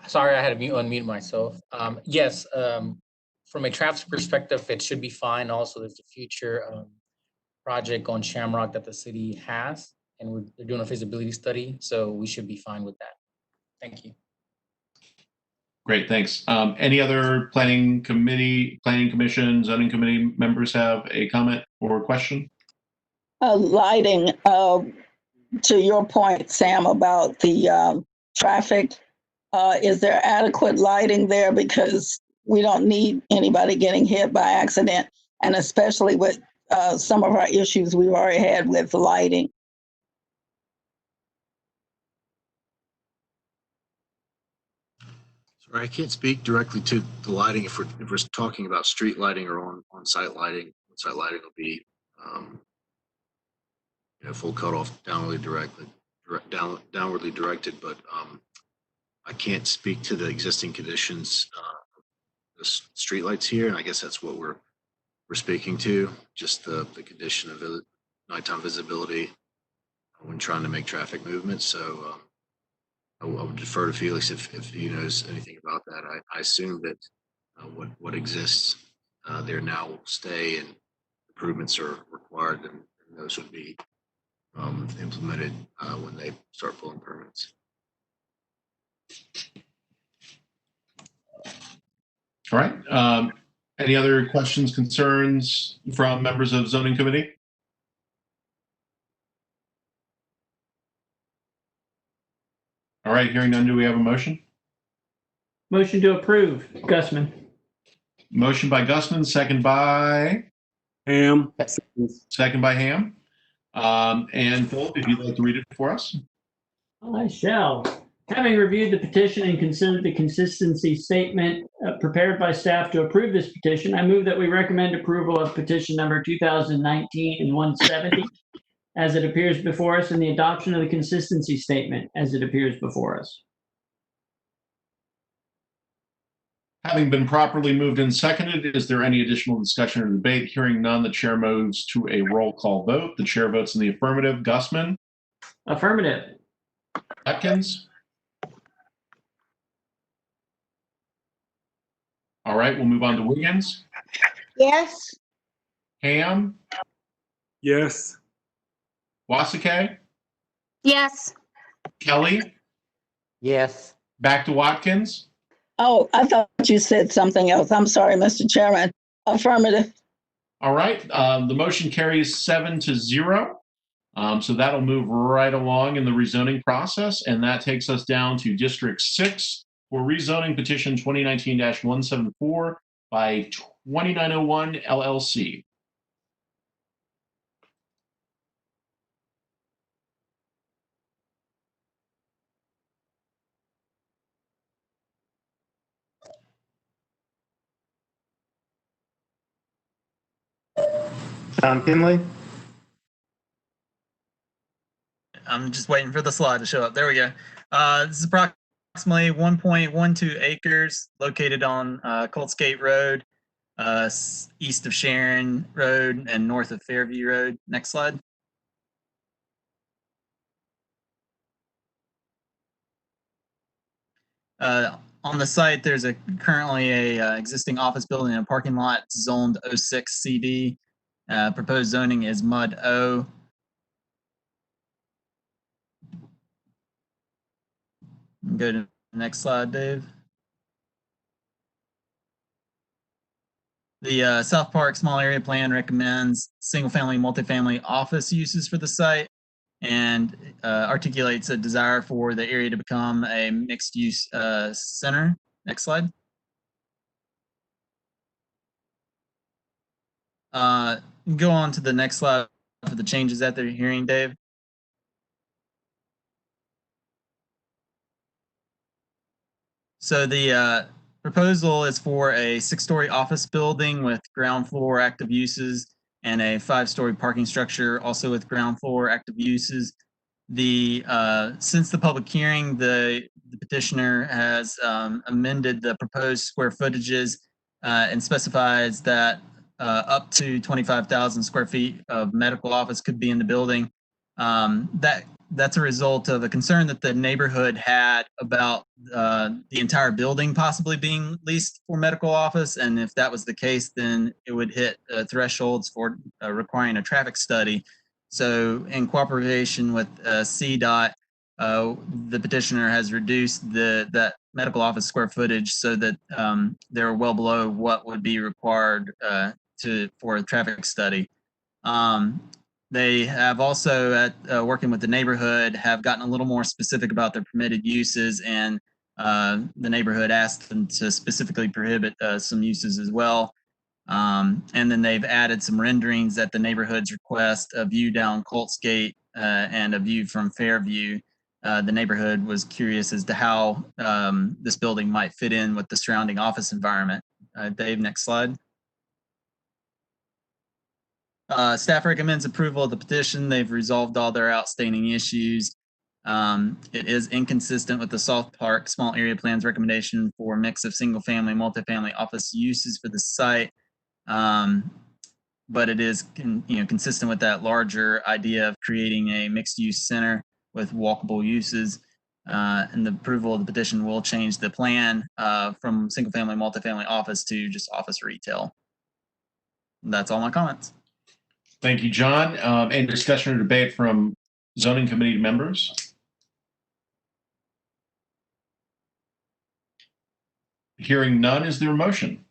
Sorry, I had to unmute myself. Yes, from a traffic perspective, it should be fine. Also, there's a future project on Shamrock that the city has, and they're doing a feasibility study, so we should be fine with that. Thank you. Great, thanks. Any other planning commission, zoning committee members have a comment or question? Lighting, to your point, Sam, about the traffic, is there adequate lighting there? Because we don't need anybody getting hit by accident, and especially with some of our issues we've already had with lighting. Sorry, I can't speak directly to the lighting. If we're talking about street lighting or on-site lighting, on-site lighting will be full cutoff, downwardly directed. But I can't speak to the existing conditions, the street lights here, and I guess that's what we're speaking to. Just the condition of nighttime visibility when trying to make traffic movements. So I would defer to Felix if he knows anything about that. I assume that what exists there now will stay, and improvements are required, and those would be implemented when they start pulling permits. All right. Any other questions, concerns from members of zoning committee? All right, hearing none, do we have a motion? Motion to approve, Gusman. Motion by Gusman, second by Ham. Second by Ham. And Philip, if you'd like to read it for us. I shall. Having reviewed the petition and considered the consistency statement prepared by staff to approve this petition, I move that we recommend approval of petition number 2019-170 as it appears before us, and the adoption of the consistency statement as it appears before us. Having been properly moved and seconded, is there any additional discussion or debate? Hearing none, the chair moves to a roll call vote. The chair votes in the affirmative. Gusman? Affirmative. Atkins? All right, we'll move on to Wiggins. Yes. Ham? Yes. Wasike? Yes. Kelly? Yes. Back to Watkins? Oh, I thought you said something else. I'm sorry, Mr. Chairman. Affirmative. All right, the motion carries 7-0. So that'll move right along in the rezoning process, and that takes us down to District 6 for rezoning petition 2019-174 by 2901 LLC. John Kinley? I'm just waiting for the slide to show up. There we go. This is approximately 1.12 acres located on Coltsgate Road, east of Sharon Road and north of Fairview Road. Next slide. On the site, there's currently a existing office building and a parking lot zoned 06 CD. Proposed zoning is MUD O. Go to the next slide, Dave. The South Park Small Area Plan recommends single-family, multifamily office uses for the site, and articulates a desire for the area to become a mixed-use center. Next slide. Go on to the next slide for the changes that they're hearing, Dave. So the proposal is for a 6-story office building with ground floor active uses and a 5-story parking structure also with ground floor active uses. Since the public hearing, the petitioner has amended the proposed square footages and specifies that up to 25,000 square feet of medical office could be in the building. That's a result of a concern that the neighborhood had about the entire building possibly being leased for medical office. And if that was the case, then it would hit thresholds for requiring a traffic study. So in cooperation with CDOT, the petitioner has reduced that medical office square footage so that they're well below what would be required for a traffic study. They have also, at working with the neighborhood, have gotten a little more specific about their permitted uses, and the neighborhood asked them to specifically prohibit some uses as well. And then they've added some renderings at the neighborhood's request, a view down Colts Gate and a view from Fairview. The neighborhood was curious as to how this building might fit in with the surrounding office environment. Dave, next slide. Staff recommends approval of the petition. They've resolved all their outstanding issues. It is inconsistent with the South Park Small Area Plan's recommendation for a mix of single-family, multifamily office uses for the site. But it is consistent with that larger idea of creating a mixed-use center with walkable uses. And the approval of the petition will change the plan from single-family, multifamily office to just office retail. That's all my comments. Thank you, John. Any discussion or debate from zoning committee members? Hearing none, is there a motion?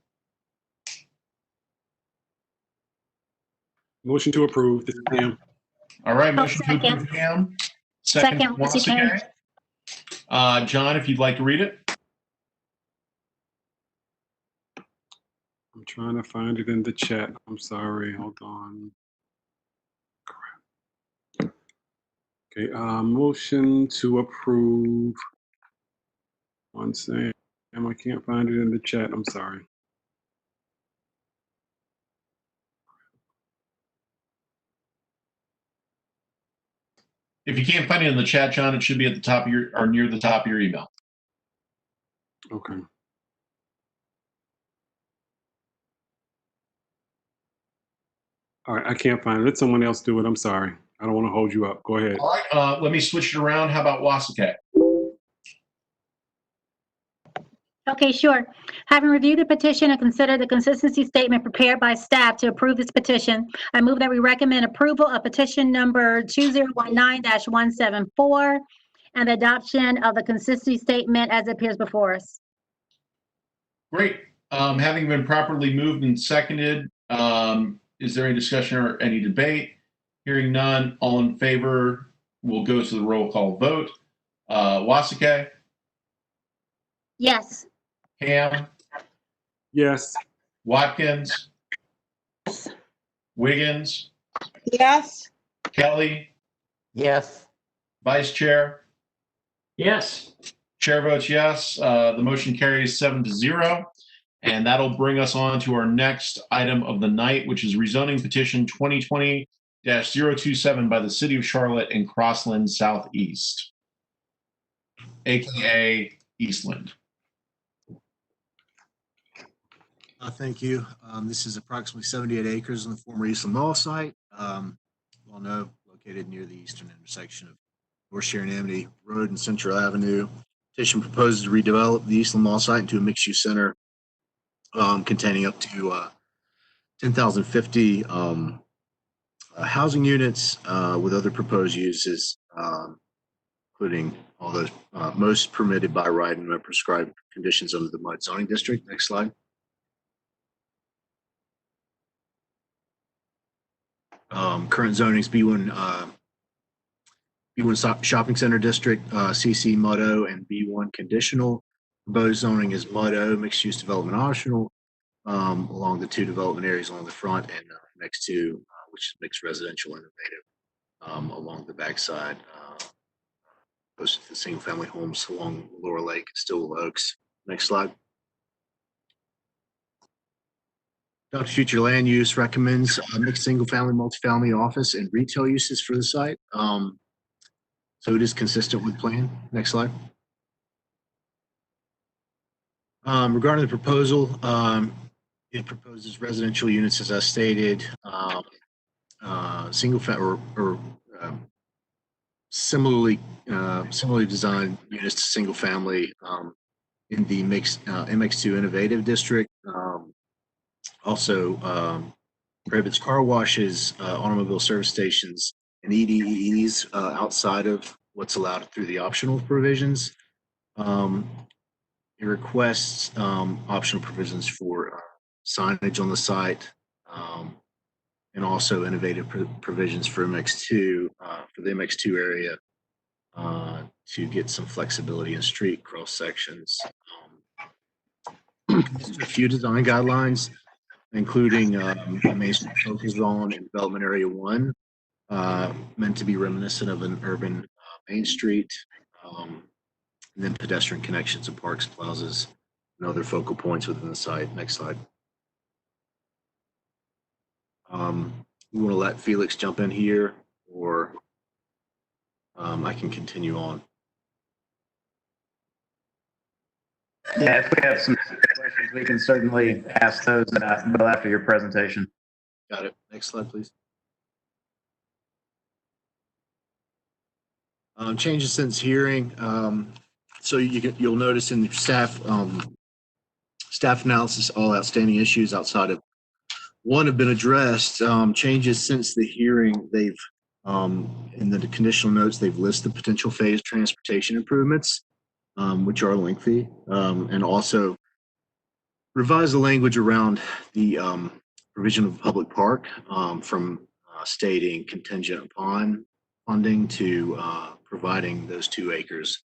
Motion to approve. This is Pam. All right, motion to approve, Pam. Second, Wasike. John, if you'd like to read it. I'm trying to find it in the chat. I'm sorry. Hold on. Okay, motion to approve. One second. I can't find it in the chat. I'm sorry. If you can't find it in the chat, John, it should be at the top of your, or near the top of your email. Okay. All right, I can't find it. Let someone else do it. I'm sorry. I don't want to hold you up. Go ahead. All right, let me switch it around. How about Wasike? Okay, sure. Having reviewed the petition and considered the consistency statement prepared by staff to approve this petition, I move that we recommend approval of petition number 2019-174 and the adoption of the consistency statement as it appears before us. Great. Having been properly moved and seconded, is there any discussion or any debate? Hearing none, all in favor, we'll go to the roll call vote. Wasike? Yes. Ham? Yes. Watkins? Yes. Wiggins? Yes. Kelly? Yes. Vice Chair? Yes. Chair votes yes. The motion carries 7-0. And that'll bring us on to our next item of the night, which is rezoning petition 2020-027 by the City of Charlotte and Crossland Southeast, aka Eastland. Thank you. This is approximately 78 acres on the former Eastland Mall site. You all know, located near the eastern intersection of North Sharon Amity Road and Central Avenue. Petition proposes to redevelop the Eastland Mall site into a mixed-use center containing up to 10,050 housing units with other proposed uses, including all those most permitted by right and prescribed conditions under the MUD zoning district. Next slide. Current zoning is B1 shopping center district, CC MUDO, and B1 conditional. Proposed zoning is MUDO, mixed use development optional, along the two development areas along the front and next to, which is mixed residential innovative, along the backside. Most of the single family homes along Lower Lake, Stillwell Oaks. Next slide. Dr. Future Land Use recommends mixed single-family, multifamily office and retail uses for the site. So it is consistent with plan. Next slide. Regarding the proposal, it proposes residential units, as I stated, single family or similarly designed units to single family in the MX2 Innovative District. Also prohibits car washes, automobile service stations, and EDEs outside of what's allowed through the optional provisions. It requests optional provisions for signage on the site, and also innovative provisions for MX2, for the MX2 area, to get some flexibility in street cross sections. Just a few design guidelines, including Main Street focus on in Development Area 1, meant to be reminiscent of an urban Main Street, and then pedestrian connections of parks, plazas, and other focal points within the site. Next slide. We want to let Felix jump in here, or I can continue on. Yeah, if we have some questions, we can certainly ask those after your presentation. Got it. Next slide, please. Changes since hearing. So you'll notice in the staff analysis, all outstanding issues outside of one have been addressed. Changes since the hearing, they've in the conditional notes, they've listed potential phase transportation improvements, which are lengthy, and also revise the language around the provision of a public park, from stating contingent upon funding to providing those 2 acres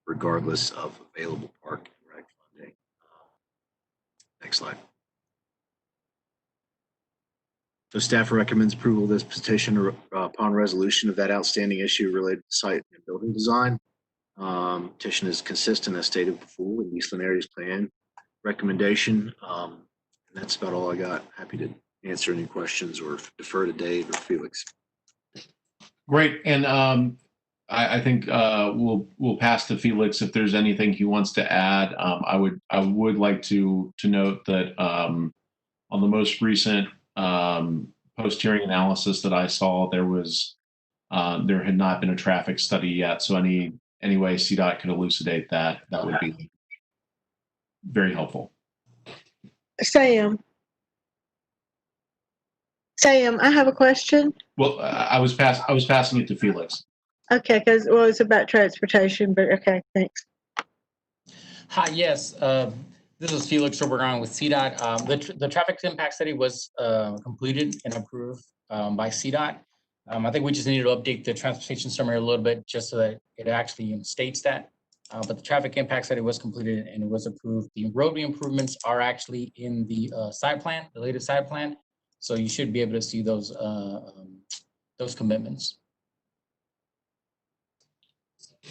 regardless of available park and rec funding. Next slide. So staff recommends approval of this petition upon resolution of that outstanding issue related to site and building design. Petition is consistent as stated before with Eastland Area's plan recommendation. And that's about all I got. Happy to answer any questions or defer to Dave or Felix. Great. And I think we'll pass to Felix if there's anything he wants to add. I would like to note that on the most recent post-hearing analysis that I saw, there had not been a traffic study yet. So any way CDOT could elucidate that would be very helpful. Sam, I have a question. Well, I was passing it to Felix. Okay, because it's about transportation, but okay, thanks. Hi, yes. This is Felix Obergon with CDOT. The traffic impact study was completed and approved by CDOT. I think we just needed to update the transportation summary a little bit just so that it actually states that. But the traffic impact study was completed and it was approved. The roadway improvements are actually in the site plan, the latest site plan. So you should be able to see those commitments.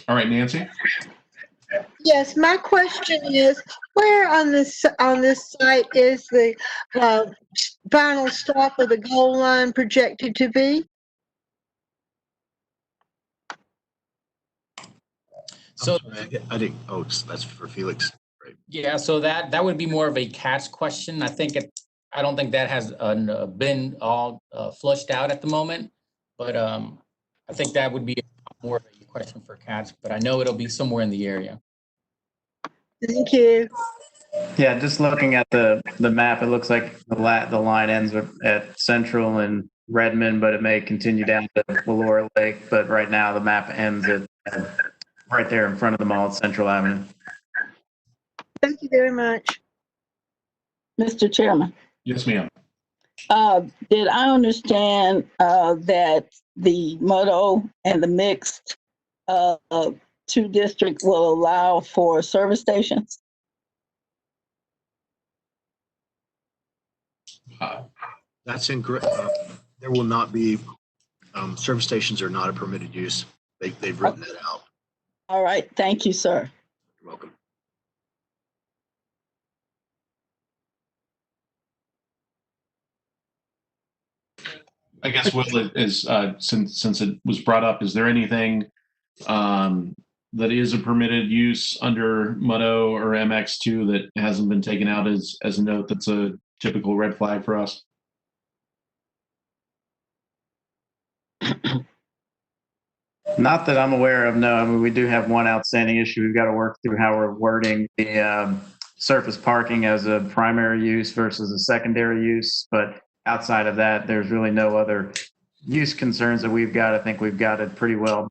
All right, Nancy. Yes, my question is, where on this site is the final stop of the goal line projected to be? So I think, that's for Felix. Right. Yeah, so that would be more of a CATS question. I don't think that has been all flushed out at the moment, but I think that would be more of a question for CATS, but I know it'll be somewhere in the area. Thank you. Yeah, just looking at the map, it looks like the line ends at Central and Redmond, but it may continue down to Valora Lake. But right now, the map ends at right there in front of the mall at Central Avenue. Thank you very much. Mr. Chairman. Yes, ma'am. Did I understand that the Muddo and the mixed 2 districts will allow for service stations? That's incorrect. There will not be, service stations are not a permitted use. They've written that out. All right. Thank you, sir. You're welcome. I guess, Will, since it was brought up, is there anything that is a permitted use under Muddo or MX2 that hasn't been taken out as a note that's a typical red flag for us? Not that I'm aware of, no. I mean, we do have one outstanding issue. We've got to work through how we're wording the surface parking as a primary use versus a secondary use. But outside of that, there's really no other use concerns that we've got. I think we've got it pretty well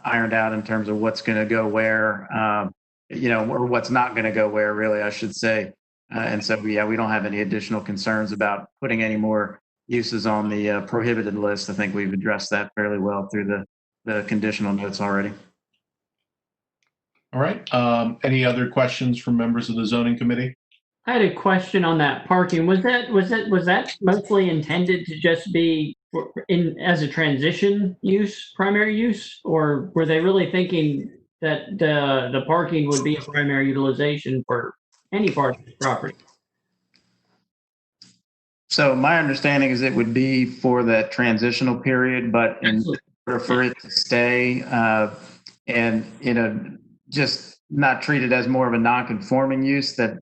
ironed out in terms of what's going to go where, or what's not going to go where, really, I should say. And so, yeah, we don't have any additional concerns about putting any more uses on the prohibited list. I think we've addressed that fairly well through the conditional notes already. All right. Any other questions from members of the zoning committee? I had a question on that parking. Was that mostly intended to just be as a transition use, primary use, or were they really thinking that the parking would be a primary utilization for any part of the property? So my understanding is it would be for that transitional period, but in order for it to stay and just not treated as more of a non-conforming use that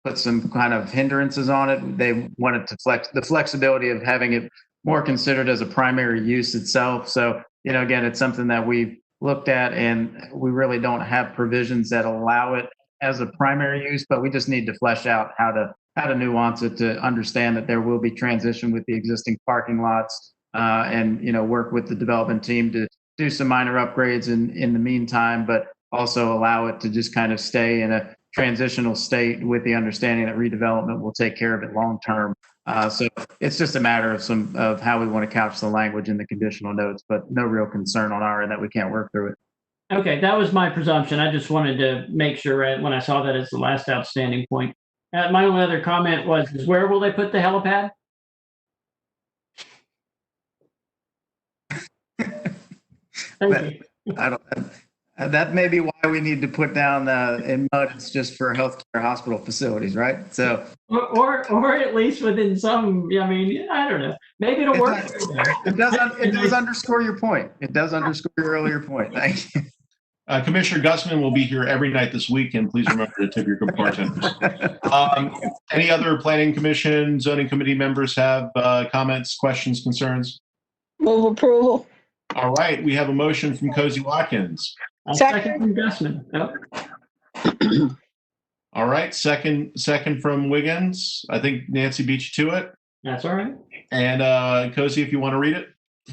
put some kind of hindrances on it. They wanted to the flexibility of having it more considered as a primary use itself. So, again, it's something that we've looked at, and we really don't have provisions that allow it as a primary use, but we just need to flesh out how to nuance it to understand that there will be transition with the existing parking lots, and work with the development team to do some minor upgrades in the meantime, but also allow it to just kind of stay in a transitional state with the understanding that redevelopment will take care of it long term. So it's just a matter of how we want to couch the language in the conditional notes, but no real concern on our end that we can't work through it. Okay, that was my presumption. I just wanted to make sure when I saw that as the last outstanding point. My only other comment was, where will they put the helipad? That may be why we need to put down in mud. It's just for healthcare hospital facilities, right? So, or at least within some. I mean, I don't know. Maybe it'll work. It does underscore your point. It does underscore your earlier point. Thank you. Commissioner Gussman will be here every night this week, and please remember to tip your bartenders. Any other planning commission, zoning committee members have comments, questions, concerns? Move approval. All right, we have a motion from Cozy Watkins. Second from Gussman. Yep. All right, second from Wiggins. I think Nancy beat you to it. That's all right. And Cozy, if you want to read it.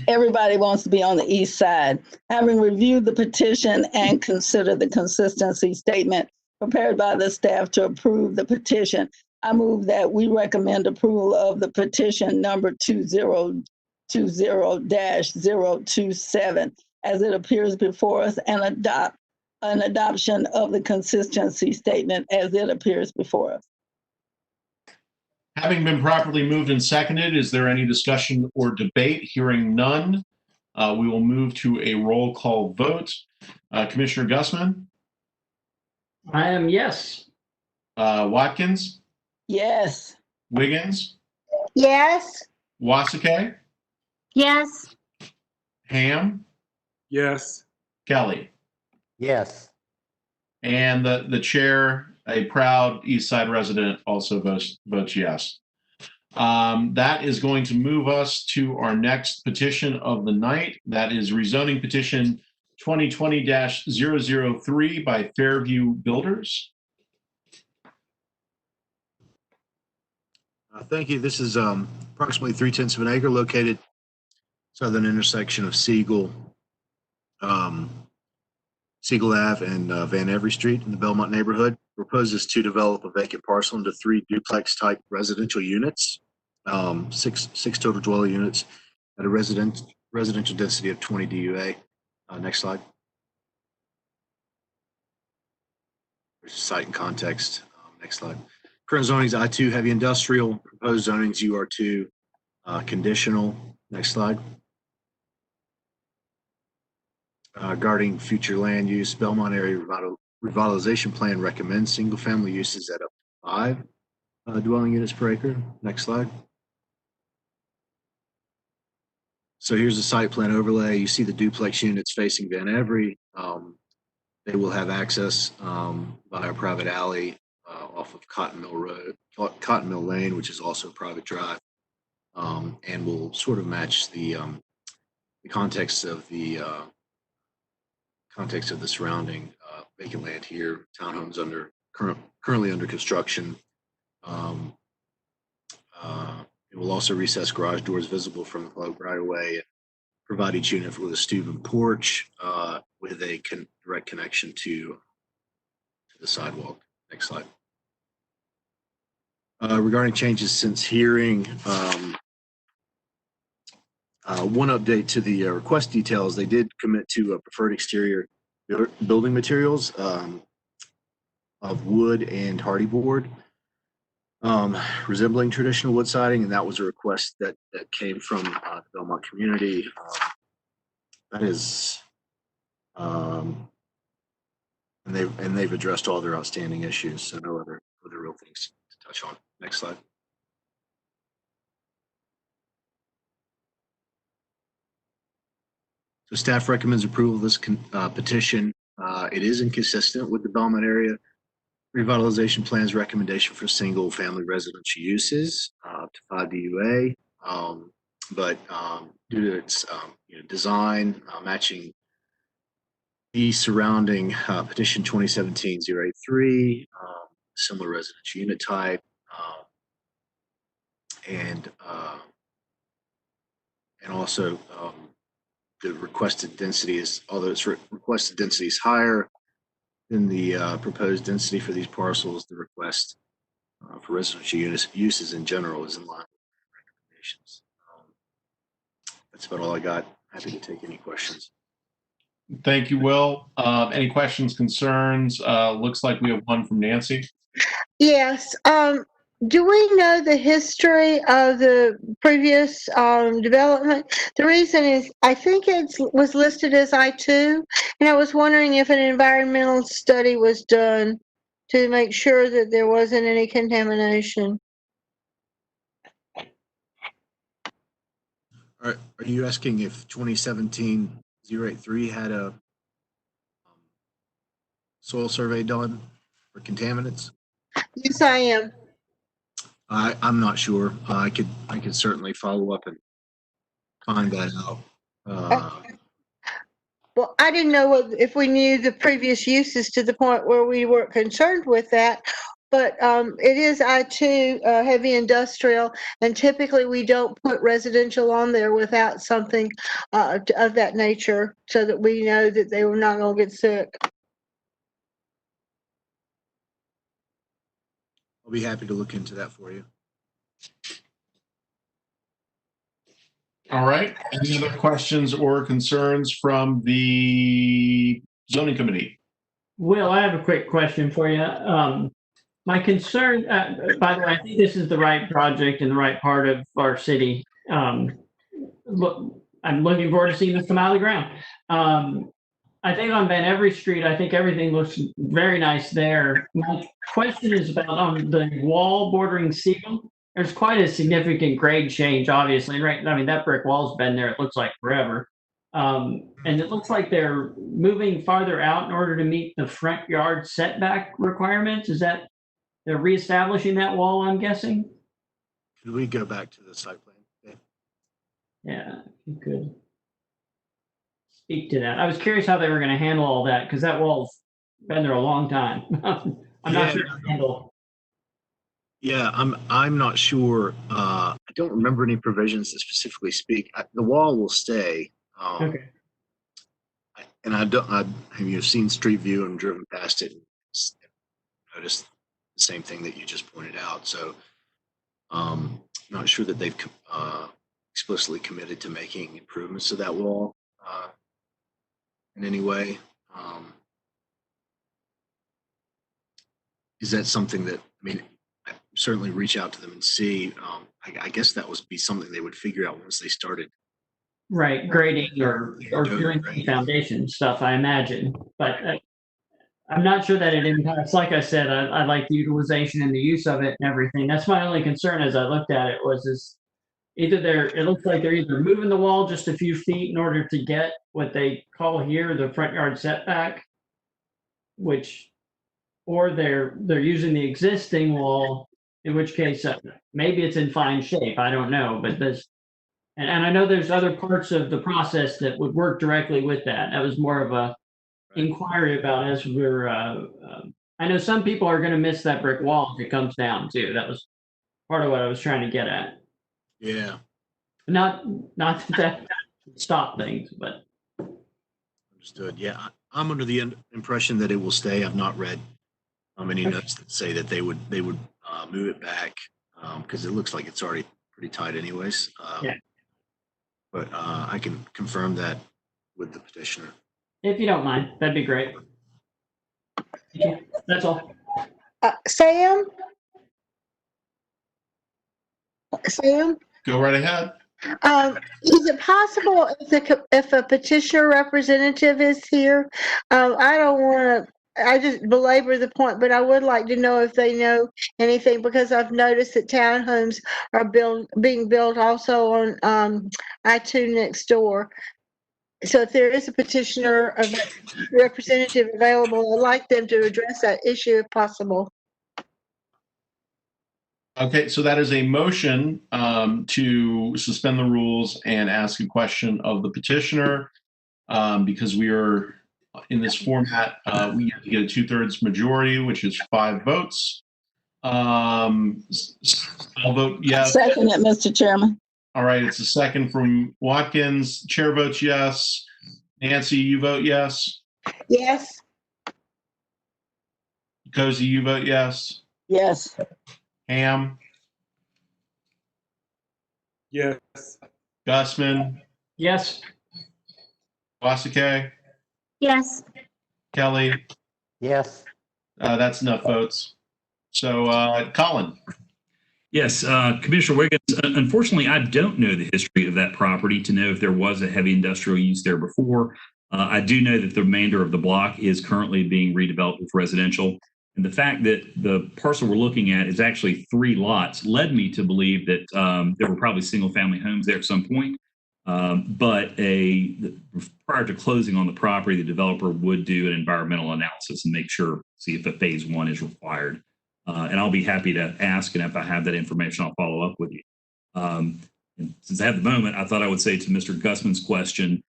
Everybody wants to be on the east side. Having reviewed the petition and considered the consistency statement prepared by the staff to approve the petition, I move that we recommend approval of the petition number 2020-027 as it appears before us, and an adoption of the consistency statement as it appears before us. Having been properly moved and seconded, is there any discussion or debate? Hearing none, we will move to a roll call vote. Commissioner Gussman? I am yes. Watkins? Yes. Wiggins? Yes. Wasake? Yes. Ham? Yes. Kelly? Yes. And the chair, a proud East Side resident, also votes yes. That is going to move us to our next petition of the night. That is rezoning petition 2020-003 by Fairview Builders. Thank you. This is approximately 3/10 of an acre located southern intersection of Siegel Ave and Van Every Street in the Belmont neighborhood. Proposes to develop a vacant parcel into 3 duplex type residential units, six total dwelling units at a residential density of 20 DUA. Next slide. There's site and context. Next slide. Current zoning is I2 heavy industrial. Proposed zoning is UR2 conditional. Next slide. Regarding future land use, Belmont area revitalization plan recommends single family uses at up to 5 dwelling units per acre. Next slide. So here's the site plan overlay. You see the duplex units facing Van Every. They will have access by a private alley off of Cotton Mill Lane, which is also a private drive, and will sort of match the context of the context of the surrounding vacant land here, townhomes currently under construction. It will also recess garage doors visible from the public right of way, and provide each unit with a stoop and porch with a direct connection to the sidewalk. Next slide. Regarding changes since hearing, one update to the request details, they did commit to preferred exterior building materials of wood and hardy board, resembling traditional wood siding, and that was a request that came from the Belmont community. That is, and they've addressed all their outstanding issues, so no other real things to touch on. Next slide. So staff recommends approval of this petition. It is inconsistent with the Belmont area revitalization plan's recommendation for single family residential uses up to 5 DUA. But due to its design matching the surrounding petition 2017-083, similar residential unit type, and also the requested density is, although its requested density is higher than the proposed density for these parcels, the request for residential uses in general is in line with recommendations. That's about all I got. Happy to take any questions. Thank you, Will. Any questions, concerns? Looks like we have one from Nancy. Yes. Do we know the history of the previous development? The reason is I think it was listed as I-2, and I was wondering if an environmental study was done to make sure that there wasn't any contamination. Are you asking if 2017-083 had a soil survey done for contaminants? Yes, I am. I'm not sure. I could certainly follow up and find that out. Well, I didn't know if we knew the previous uses to the point where we were concerned with that. But it is I-2 heavy industrial, and typically we don't put residential on there without something of that nature, so that we know that they were not going to get sick. I'll be happy to look into that for you. All right. Any other questions or concerns from the zoning committee? Will, I have a quick question for you. My concern, by the way, I think this is the right project in the right part of our city. Look, I'm looking forward to seeing this come out of the ground. I think on Van Every Street, I think everything looks very nice there. My question is about on the wall bordering Siegel. There's quite a significant grade change, obviously. Right? I mean, that brick wall's been there, it looks like forever. And it looks like they're moving farther out in order to meet the front yard setback requirements. Is that they're reestablishing that wall, I'm guessing? Could we go back to the site plan? Yeah, if you could speak to that. I was curious how they were going to handle all that, because that wall's been there a long time. I'm not sure how to handle. Yeah, I'm not sure. I don't remember any provisions that specifically speak. The wall will stay. Okay. And you've seen Street View and driven past it and noticed the same thing that you just pointed out. So not sure that they've explicitly committed to making improvements to that wall in any way. Is that something that, I mean, I certainly reach out to them and see. I guess that would be something they would figure out once they started. Right, grading or doing foundation stuff, I imagine. But I'm not sure that it impacts. Like I said, I like the utilization and the use of it and everything. That's my only concern as I looked at it was it looks like they're either moving the wall just a few feet in order to get what they call here the front yard setback, or they're using the existing wall, in which case maybe it's in fine shape. I don't know, but and I know there's other parts of the process that would work directly with that. That was more of a inquiry about as we're, I know some people are going to miss that brick wall if it comes down too. That was part of what I was trying to get at. Yeah, Not that that would stop things, but understood. Yeah, I'm under the impression that it will stay. I've not read any notes that say that they would move it back because it looks like it's already pretty tight anyways. Yeah. But I can confirm that with the petitioner. if you don't mind, that'd be great. Thank you. That's all. Sam? Sam? Go right ahead. Is it possible if a petitioner representative is here? I don't want to, I just belabor the point, but I would like to know if they know anything because I've noticed that townhomes are being built also on I-2 next door. So if there is a petitioner or representative available, I'd like them to address that issue if possible. Okay, so that is a motion to suspend the rules and ask a question of the petitioner. Because we are in this format, we have to get a 2/3 majority, which is 5 votes. I'll vote yes. Second it, Mr. Chairman. All right, it's a second from Watkins. Chair votes yes. Nancy, you vote yes. Yes. Cozy, you vote yes. Yes. Ham, Yes. Gusman, Yes. Wasike, Yes. Kelly. Yes. That's enough votes. So, Colin. Yes, Commissioner Wiggins, unfortunately, I don't know the history of that property to know if there was a heavy industrial use there before. I do know that the remainder of the block is currently being redeveloped with residential. And the fact that the parcel we're looking at is actually 3 lots led me to believe that there were probably single-family homes there at some point. But prior to closing on the property, the developer would do an environmental analysis and make sure, see if a phase 1 is required. And I'll be happy to ask, and if I have that information, I'll follow up with you. And since I have the moment, I thought I would say to Mr. Gusman's question,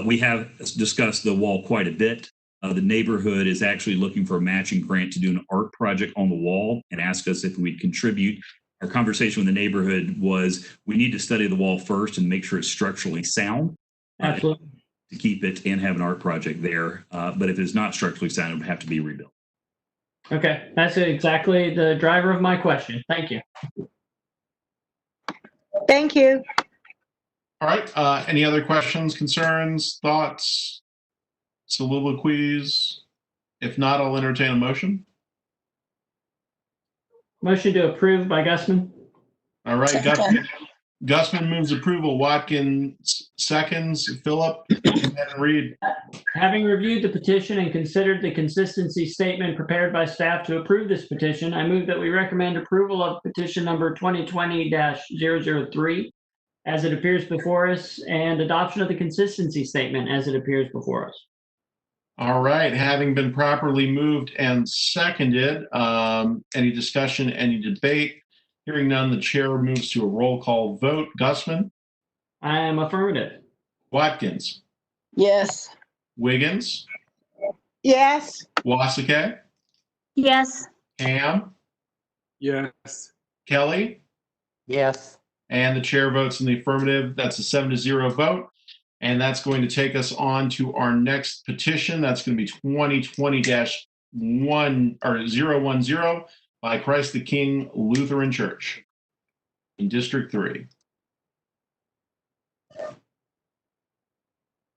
we have discussed the wall quite a bit. The neighborhood is actually looking for a matching grant to do an art project on the wall and ask us if we'd contribute. Our conversation with the neighborhood was we need to study the wall first and make sure it's structurally sound. Absolutely. To keep it and have an art project there. But if it's not structurally sound, it would have to be rebuilt. Okay, that's exactly the driver of my question. Thank you. Thank you. All right. Any other questions, concerns, thoughts, soliloquies? If not, I'll entertain a motion. Motion to approve by Gusman. All right. Gusman moves approval. Watkins seconds. Philip, go ahead and read. Having reviewed the petition and considered the consistency statement prepared by staff to approve this petition, I move that we recommend approval of petition number 2020-003 as it appears before us and adoption of the consistency statement as it appears before us. All right. Having been properly moved and seconded, any discussion, any debate? Hearing none, the chair moves to a roll call vote. Gusman? I am affirmative. Watkins? Yes. Wiggins? Yes. Wasike? Yes. Ham? Yes. Kelly? Yes. And the chair votes in the affirmative. That's a 7-0 vote. And that's going to take us on to our next petition. That's going to be 2020-1 or 010 by Christ the King Lutheran Church in District 3.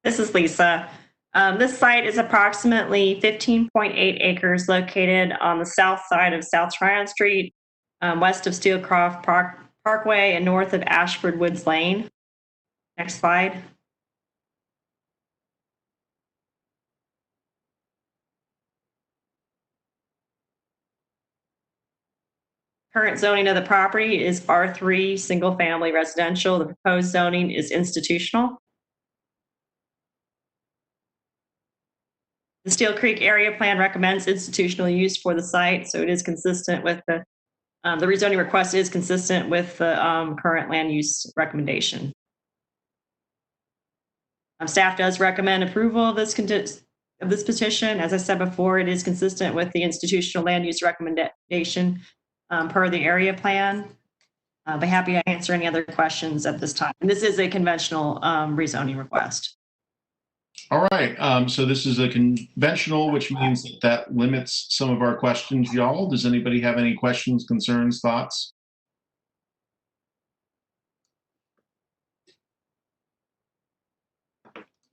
This is Lisa. This site is approximately 15.8 acres located on the south side of South Tryon Street, west of Steelcroft Parkway and north of Ashford Woods Lane. Next slide. Current zoning of the property is R3, single family residential. The proposed zoning is institutional. The Steel Creek area plan recommends institutional use for the site, so it is consistent with the rezoning request is consistent with the current land use recommendation. Staff does recommend approval of this of this petition. As I said before, it is consistent with the institutional land use recommendation per the area plan. I'll be happy to answer any other questions at this time. And this is a conventional rezoning request. All right, so this is a conventional, which means that limits some of our questions, y'all. Does anybody have any questions, concerns, thoughts?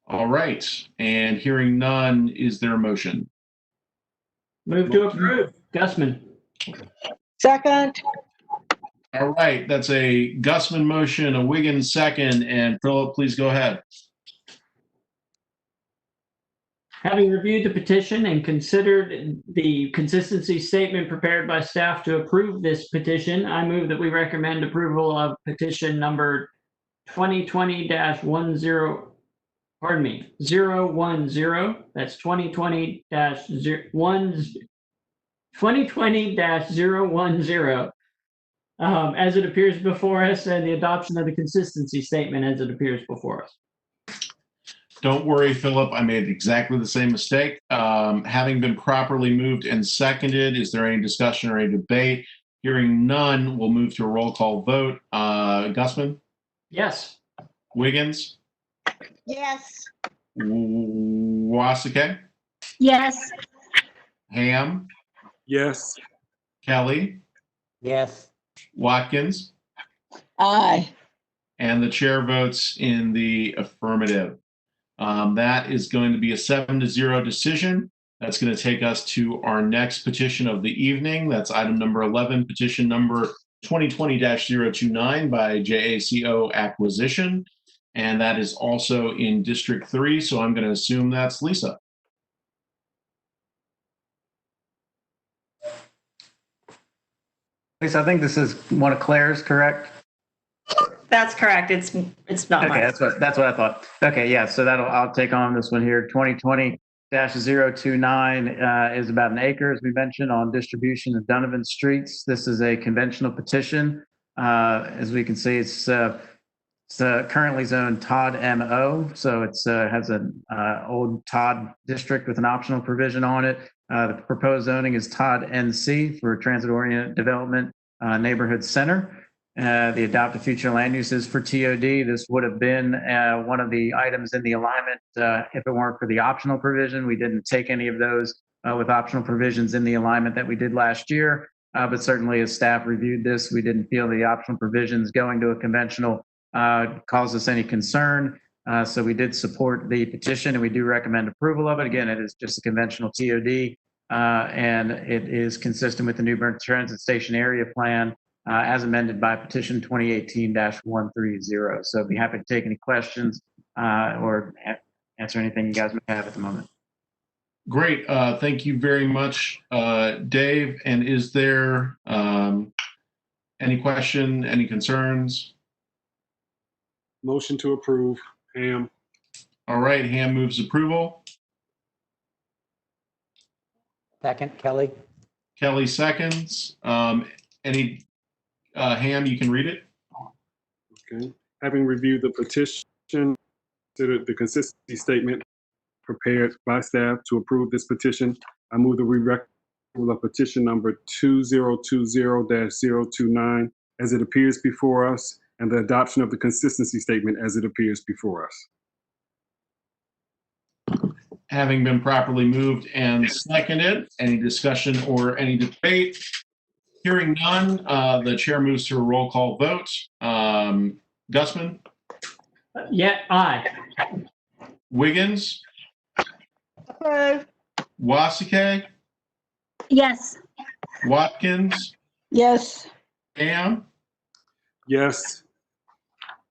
All right, and hearing none, is there a motion? Move to approve. Gusman. Second. All right, that's a Gusman motion, a Wiggins second, and Philip, please go ahead. Having reviewed the petition and considered the consistency statement prepared by staff to approve this petition, I move that we recommend approval of petition number 2020-10, pardon me, 010. That's 2020-010, as it appears before us, and the adoption of the consistency statement as it appears before us. Don't worry, Philip, I made exactly the same mistake. Having been properly moved and seconded, is there any discussion or any debate? Hearing none, we'll move to a roll call vote. Gusman? Yes. Wiggins? Yes. Wasike? Yes. Ham? Yes. Kelly? Yes. Watkins? Aye. And the chair votes in the affirmative. That is going to be a 7-0 decision. That's going to take us to our next petition of the evening. That's item number 11, petition number 2020-029 by JACO Acquisition. And that is also in District 3. So I'm going to assume that's Lisa. Lisa, I think this is one of Claire's, correct? That's correct. It's not Okay, mine. that's what I thought. Okay, yeah, so I'll take on this one here. 2020-029 is about an acre, as we mentioned, on distribution of Donovan Streets. This is a conventional petition. As we can see, it's currently zoned Todd MO, so it's has an old Todd district with an optional provision on it. The proposed zoning is Todd NC for Transit-Oriented Development Neighborhood Center. The adopted future land uses for TOD. This would have been one of the items in the alignment if it weren't for the optional provision. We didn't take any of those with optional provisions in the alignment that we did last year. But certainly as staff reviewed this, we didn't feel the optional provisions going to a conventional caused us any concern. So we did support the petition and we do recommend approval of it. Again, it is just a conventional TOD and it is consistent with the New Bern Transit Station Area Plan as amended by petition 2018-130. So I'd be happy to take any questions or answer anything you guys may have at the moment. Great. Thank you very much, Dave. And is there any question, any concerns? Motion to approve. Ham. All right. Ham moves approval. Second, Kelly. Kelly seconds. Any Ham, you can read it. Okay. Having reviewed the petition, considered the consistency statement prepared by staff to approve this petition, I move that we recommend petition number 2020-029 as it appears before us, and the adoption of the consistency statement as it appears before us. Having been properly moved and seconded, any discussion or any debate? Hearing none, the chair moves to a roll call vote. Gusman? Yeah, aye. Wiggins? Approve. Wasike? Yes. Watkins? Yes. Ham? Yes.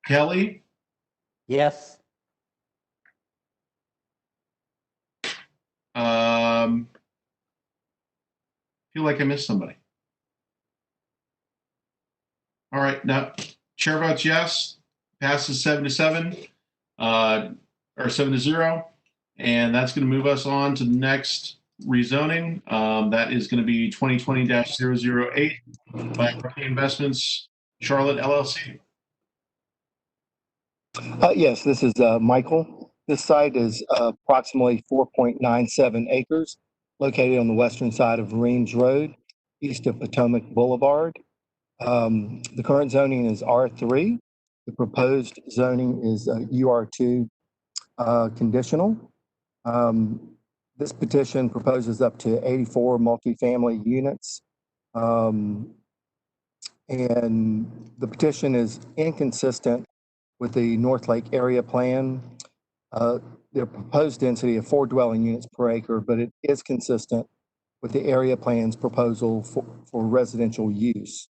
Kelly? Yes. Feel like I missed somebody. All right, now chair votes yes, passes 7-7, or 7-0, and that's going to move us on to the next rezoning. That is going to be 2020-008 by Arcane Investments Charlotte LLC. Yes, this is Michael, This site is approximately 4.97 acres, located on the western side of Reams Road, east of Potomac Boulevard. The current zoning is R3. The proposed zoning is UR2 conditional. This petition proposes up to 84 multifamily units. And the petition is inconsistent with the North Lake area plan. The proposed density of 4 dwelling units per acre, but it is consistent with the area plan's proposal for residential use.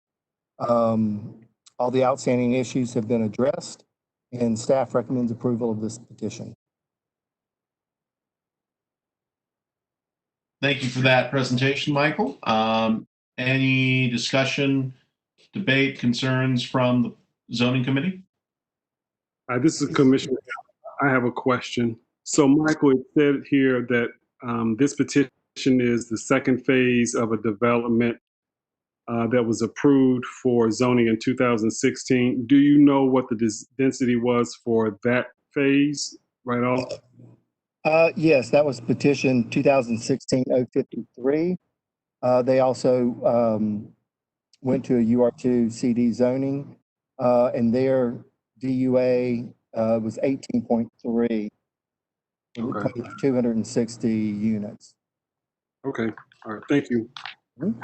All the outstanding issues have been addressed, and staff recommends approval of this petition. Thank you for that presentation, Michael. Any discussion, debate, concerns from the zoning committee? This is Commissioner. I have a question. So, Michael, it said here that this petition is the second phase of a development that was approved for zoning in 2016. Do you know what the density was for that phase right off? Yes, that was petition 2016-053. They also went to a UR2 CD zoning, and their DUA was 18.3. Okay. 260 units. Okay. All right. Thank you.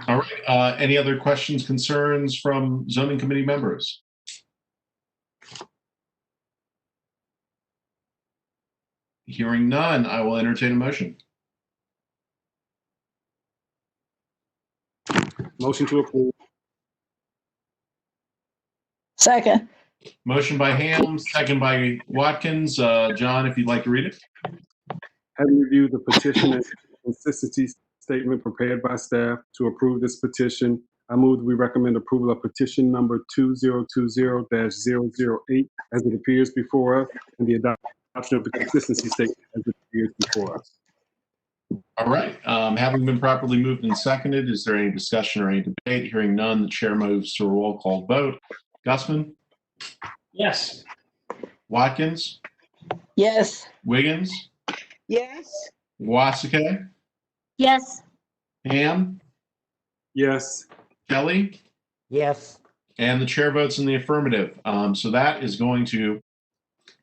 All right. Any other questions, concerns from zoning committee members? Hearing none, I will entertain a motion. Motion to approve. Second. Motion by Ham, second by Watkins. John, if you'd like to read it. Having reviewed the petition and consistency statement prepared by staff to approve this petition, I move that we recommend approval of petition number 2020-008 as it appears before us, and the adoption of the consistency statement as it appears before us. All right. Having been properly moved and seconded, is there any discussion or any debate? Hearing none, the chair moves to a roll call vote. Gusman? Yes. Watkins? Yes. Wiggins? Yes. Wasike? Yes. Ham? Yes. Kelly? Yes. And the chair votes in the affirmative. So that is going to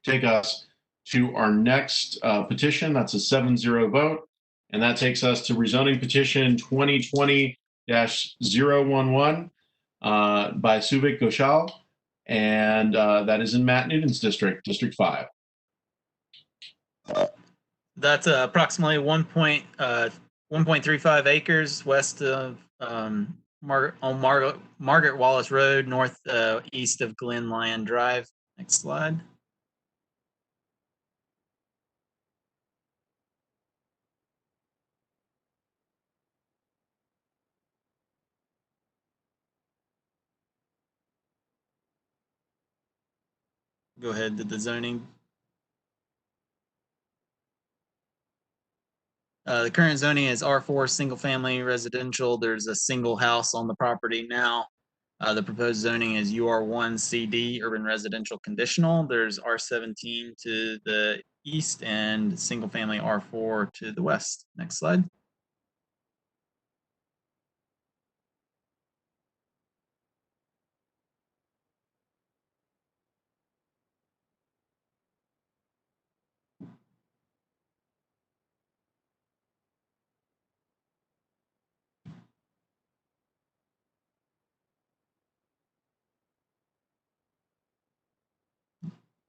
take us to our next petition. That's a 7-0 vote. And that takes us to rezoning petition 2020-011 by Suvik Ghoshal. And that is in Matt Newton's district, District 5. That's approximately 1.35 acres west of Margaret Wallace Road, east of Glen Lyon Drive. Next slide. Go ahead to the zoning. The current zoning is R4 single family residential. There's a single house on the property now. The proposed zoning is UR1 CD urban residential conditional. There's R17 to the east and single family R4 to the west. Next slide.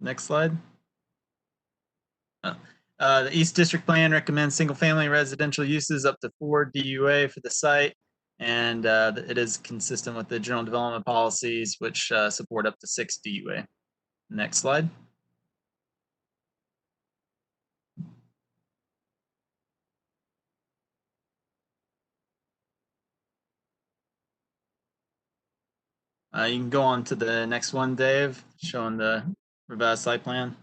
Next slide. The East District Plan recommends single-family residential uses up to 4 DUA for the site, and it is consistent with the general development policies, which support up to 6 DUA. Next slide. You can go on to the next one, Dave, showing the revised site plan.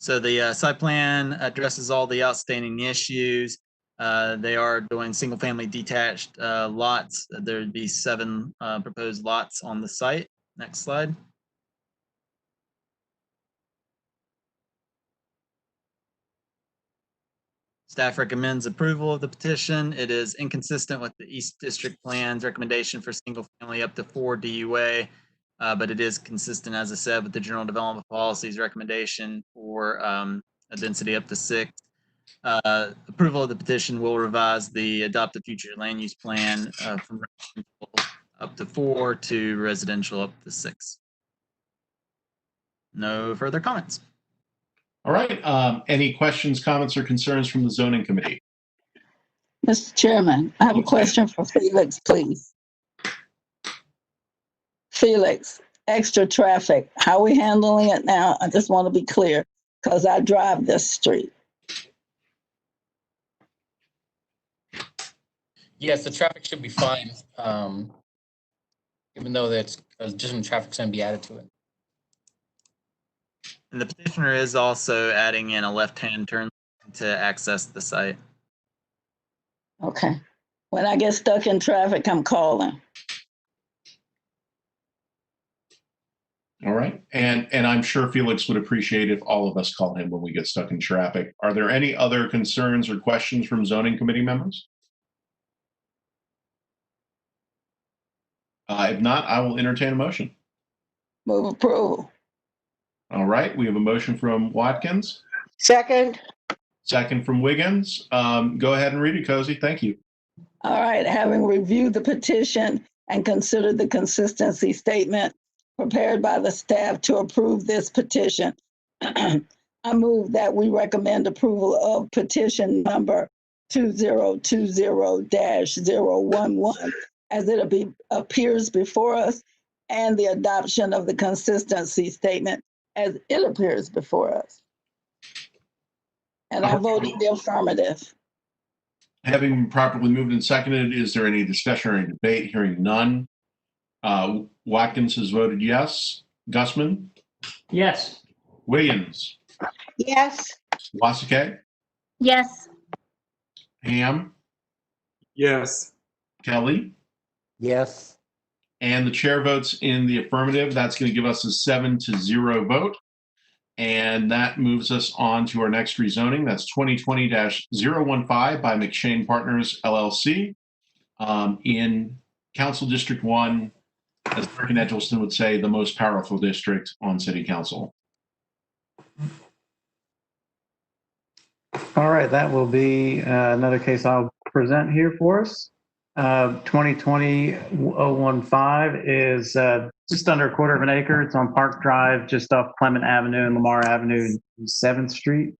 So the site plan addresses all the outstanding issues. They are doing single-family detached lots. There'd be 7 proposed lots on the site. Next slide. Staff recommends approval of the petition. It is inconsistent with the East District Plan's recommendation for single family up to 4 DUA, but it is consistent, as I said, with the General Development Policy's recommendation for a density up to 6. Approval of the petition will revise the adopted future land use plan from residential up to 4 to residential up to 6. No further comments. All right. Any questions, comments, or concerns from the zoning committee? Mr. Chairman, I have a question for Felix, please. Felix, extra traffic, how are we handling it now? I just want to be clear because I drive this street. Yes, the traffic should be fine, even though that's additional traffic's going to be added to it. And the petitioner is also adding in a left-hand turn to access the site. Okay. When I get stuck in traffic, I'm calling. All right. And I'm sure Felix would appreciate if all of us call him when we get stuck in traffic. Are there any other concerns or questions from zoning committee members? If not, I will entertain a motion. Move approval. All right. We have a motion from Watkins. Second. Second from Wiggins. Go ahead and read it, Cozy. Thank you. All right. Having reviewed the petition and considered the consistency statement prepared by the staff to approve this petition, I move that we recommend approval of petition number 2020-011 as it appears before us, and the adoption of the consistency statement as it appears before us. And I voted the affirmative. Having been properly moved and seconded, is there any discussion or any debate? Hearing none. Watkins has voted yes. Gussman? Yes. Williams? Yes. Wasike? Yes. Ham? Yes. Kelly? Yes. And the chair votes in the affirmative. That's going to give us a 7-0 vote. And that moves us on to our next rezoning. That's 2020-015 by McShane Partners, LLC, in Council District 1, as Eric Edgelston would say, the most powerful district on City Council. All right, that will be another case I'll present here for us. 2020-015 is just under a quarter of an acre. It's on Park Drive, just off Clement Avenue and Lamar Avenue and 7th Street.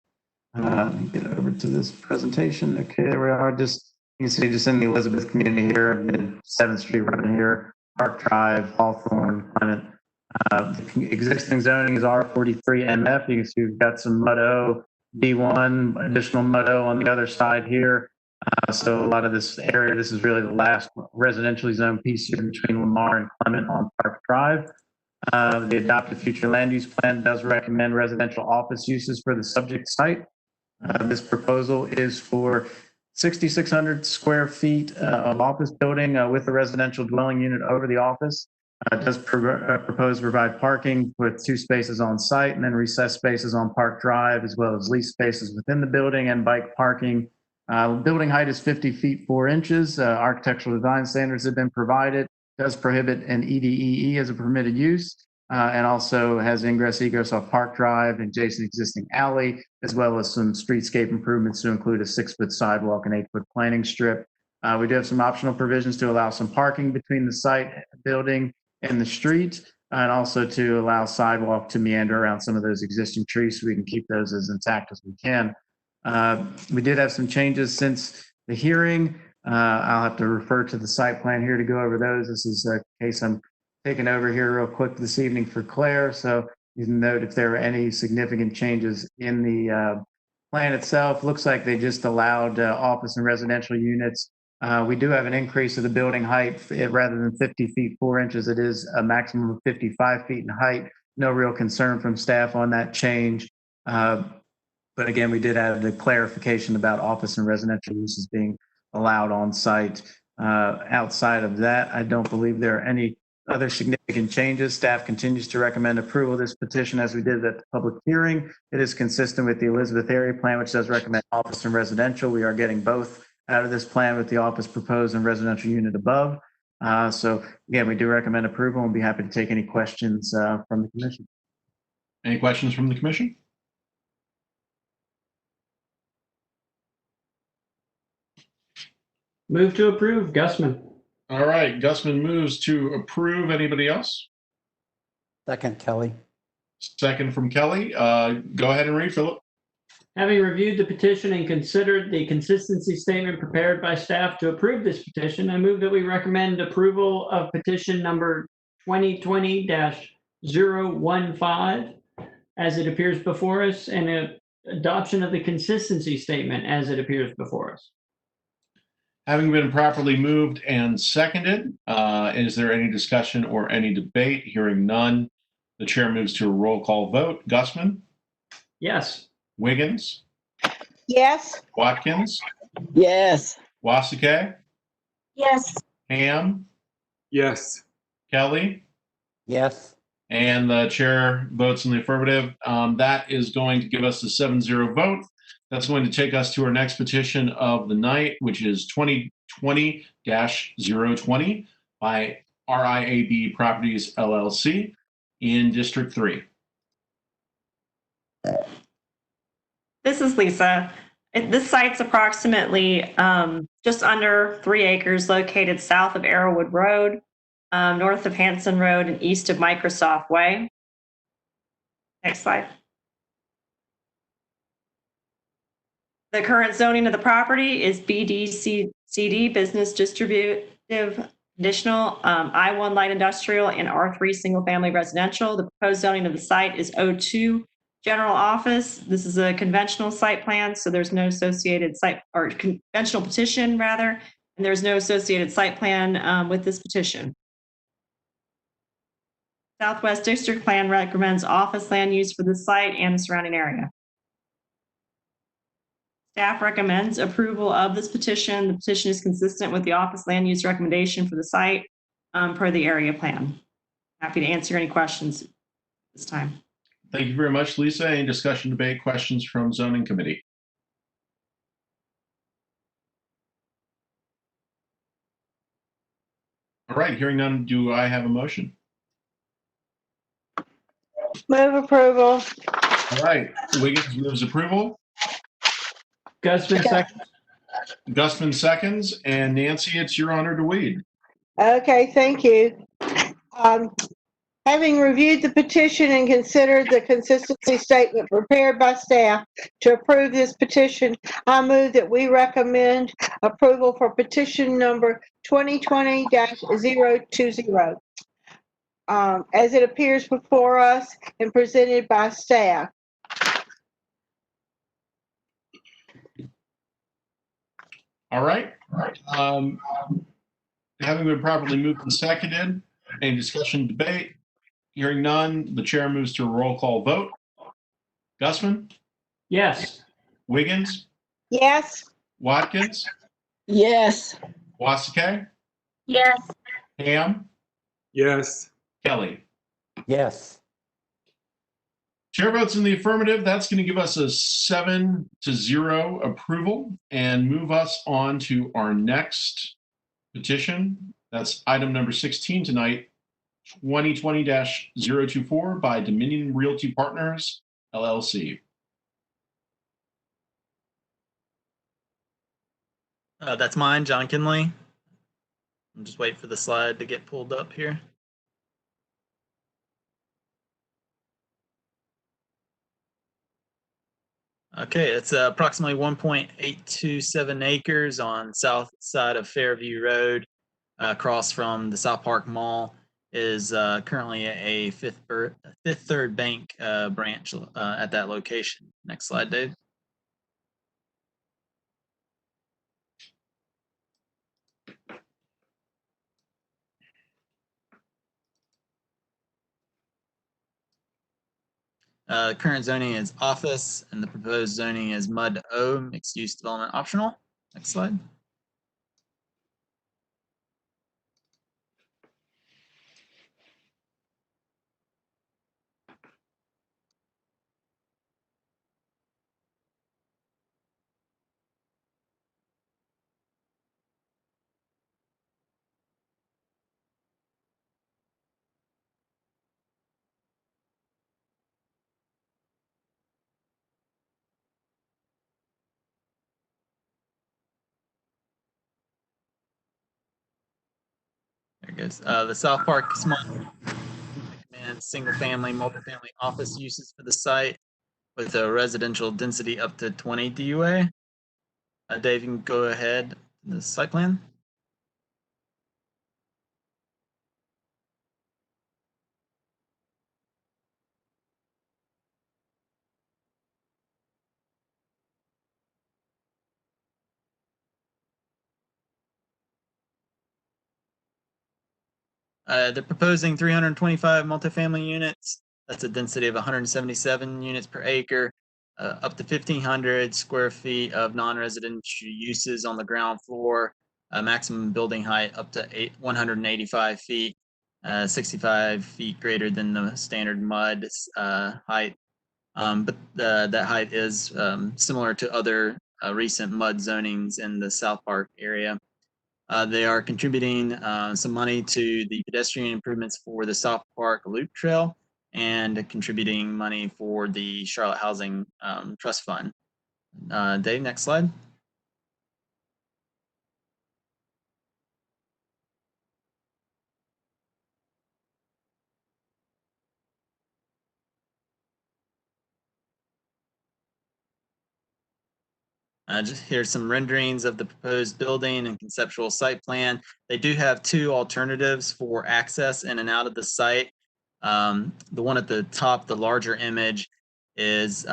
Let me get over to this presentation. Okay, there we are. Just you can see just in the Elizabeth community here, mid 7th Street right in here, Park Drive, Hawthorne, Clement. The existing zoning is R43 MF. You can see we've got some Mud-O, D1, additional Mud-O on the other side here. So a lot of this area, this is really the last residentially zoned piece here between Lamar and Clement on Park Drive. The adopted future land use plan does recommend residential office uses for the subject site. This proposal is for 6,600 square feet of office building with a residential dwelling unit over the office. It does propose to provide parking with 2 spaces on site and then recessed spaces on Park Drive, as well as leased spaces within the building and bike parking. Building height is 50 feet 4 inches. Architectural design standards have been provided. Does prohibit an EDEE as a permitted use, and also has ingress egress off Park Drive, adjacent existing alley, as well as some streetscape improvements to include a 6-foot sidewalk and 8-foot planting strip. We do have some optional provisions to allow some parking between the site building and the street, and also to allow sidewalk to meander around some of those existing trees so we can keep those as intact as we can. We did have some changes since the hearing. I'll have to refer to the site plan here to go over those. This is a case I'm taking over here real quick this evening for Claire. So you can note if there are any significant changes in the plan itself. Looks like they just allowed office and residential units. We do have an increase of the building height. Rather than 50 feet 4 inches, it is a maximum of 55 feet in height. No real concern from staff on that change. But again, we did have the clarification about office and residential uses being allowed on site. Outside of that, I don't believe there are any other significant changes. Staff continues to recommend approval of this petition as we did at the public hearing. It is consistent with the Elizabeth area plan, which does recommend office and residential. We are getting both out of this plan with the office proposed and residential unit above. So again, we do recommend approval and be happy to take any questions from the commission. Any questions from the commission? Move to approve, Gusman. All right, Gusman moves to approve. Anybody else? Second, Kelly. Second from Kelly. Go ahead and read, Philip. Having reviewed the petition and considered the consistency statement prepared by staff to approve this petition, I move that we recommend approval of petition number 2020-015 as it appears before us, and adoption of the consistency statement as it appears before us. Having been properly moved and seconded, is there any discussion or any debate? Hearing none, the chair moves to a roll call vote. Gusman? Yes. Wiggins? Yes. Watkins? Yes. Wasike? Yes. Ham? Yes. Kelly? Yes. And the chair votes in the affirmative. That is going to give us a 7-0 vote. That's going to take us to our next petition of the night, which is 2020-020 by RIAB Properties LLC in District 3. This is Lisa. This site's approximately just under 3 acres located south of Arrowwood Road, north of Hanson Road, and east of Microsoft Way. Next slide. The current zoning of the property is BDCD, Business Distributive Conditional, I1 Light Industrial, and R3 Single Family Residential. The proposed zoning of the site is O2 General Office. This is a conventional site plan, so there's no associated site, or conventional petition rather, and there's no associated site plan with this petition. Southwest District Plan recommends office land use for this site and the surrounding area. Staff recommends approval of this petition. The petition is consistent with the office land use recommendation for the site per the area plan. Happy to answer any questions this time. Thank you very much, Lisa. Any discussion, debate, questions from zoning committee? All right, hearing none, do I have a motion? Move approval. All right, Wiggins moves approval. Gusman seconds. Gusman seconds, and Nancy, it's your honor to lead. Okay, thank you. Having reviewed the petition and considered the consistency statement prepared by staff to approve this petition, I move that we recommend approval for petition number 2020-020 as it appears before us and presented by staff. All right. Having been properly moved and seconded, any discussion, debate? Hearing none, the chair moves to a roll call vote. Gusman? Yes. Wiggins? Yes. Watkins? Yes. Wasike? Yes. Ham? Yes. Kelly? Yes. Chair votes in the affirmative. That's going to give us a 7-0 approval and move us on to our next petition. That's item number 16 tonight, 2020-024 by Dominion Realty Partners, LLC. That's mine, John Kinley. I'm just waiting for the slide to get pulled up here. Okay, it's approximately 1.827 acres on south side of Fairview Road, across from the South Park Mall. Is currently a Fifth Third Bank branch at that location. Next slide, Dave. Current zoning is office, and the proposed zoning is MUD O, mixed use development optional. Next slide. goes. The South Park small and single-family, multifamily office uses for the site with a residential density up to 20 DUA. Dave, you can go ahead. The site plan. They're proposing 325 multifamily units. That's a density of 177 units per acre, up to 1,500 square feet of non-residential uses on the ground floor, maximum building height up to 185 feet, 65 feet greater than the standard MUD height. But that height is similar to other recent MUD zonings in the South Park area. They are contributing some money to the pedestrian improvements for the South Park Loop Trail and contributing money for the Charlotte Housing Trust Fund. Dave, next slide. Just here's some renderings of the proposed building and conceptual site plan. They do have two alternatives for access in and out of the site. The one at the top, the larger image, is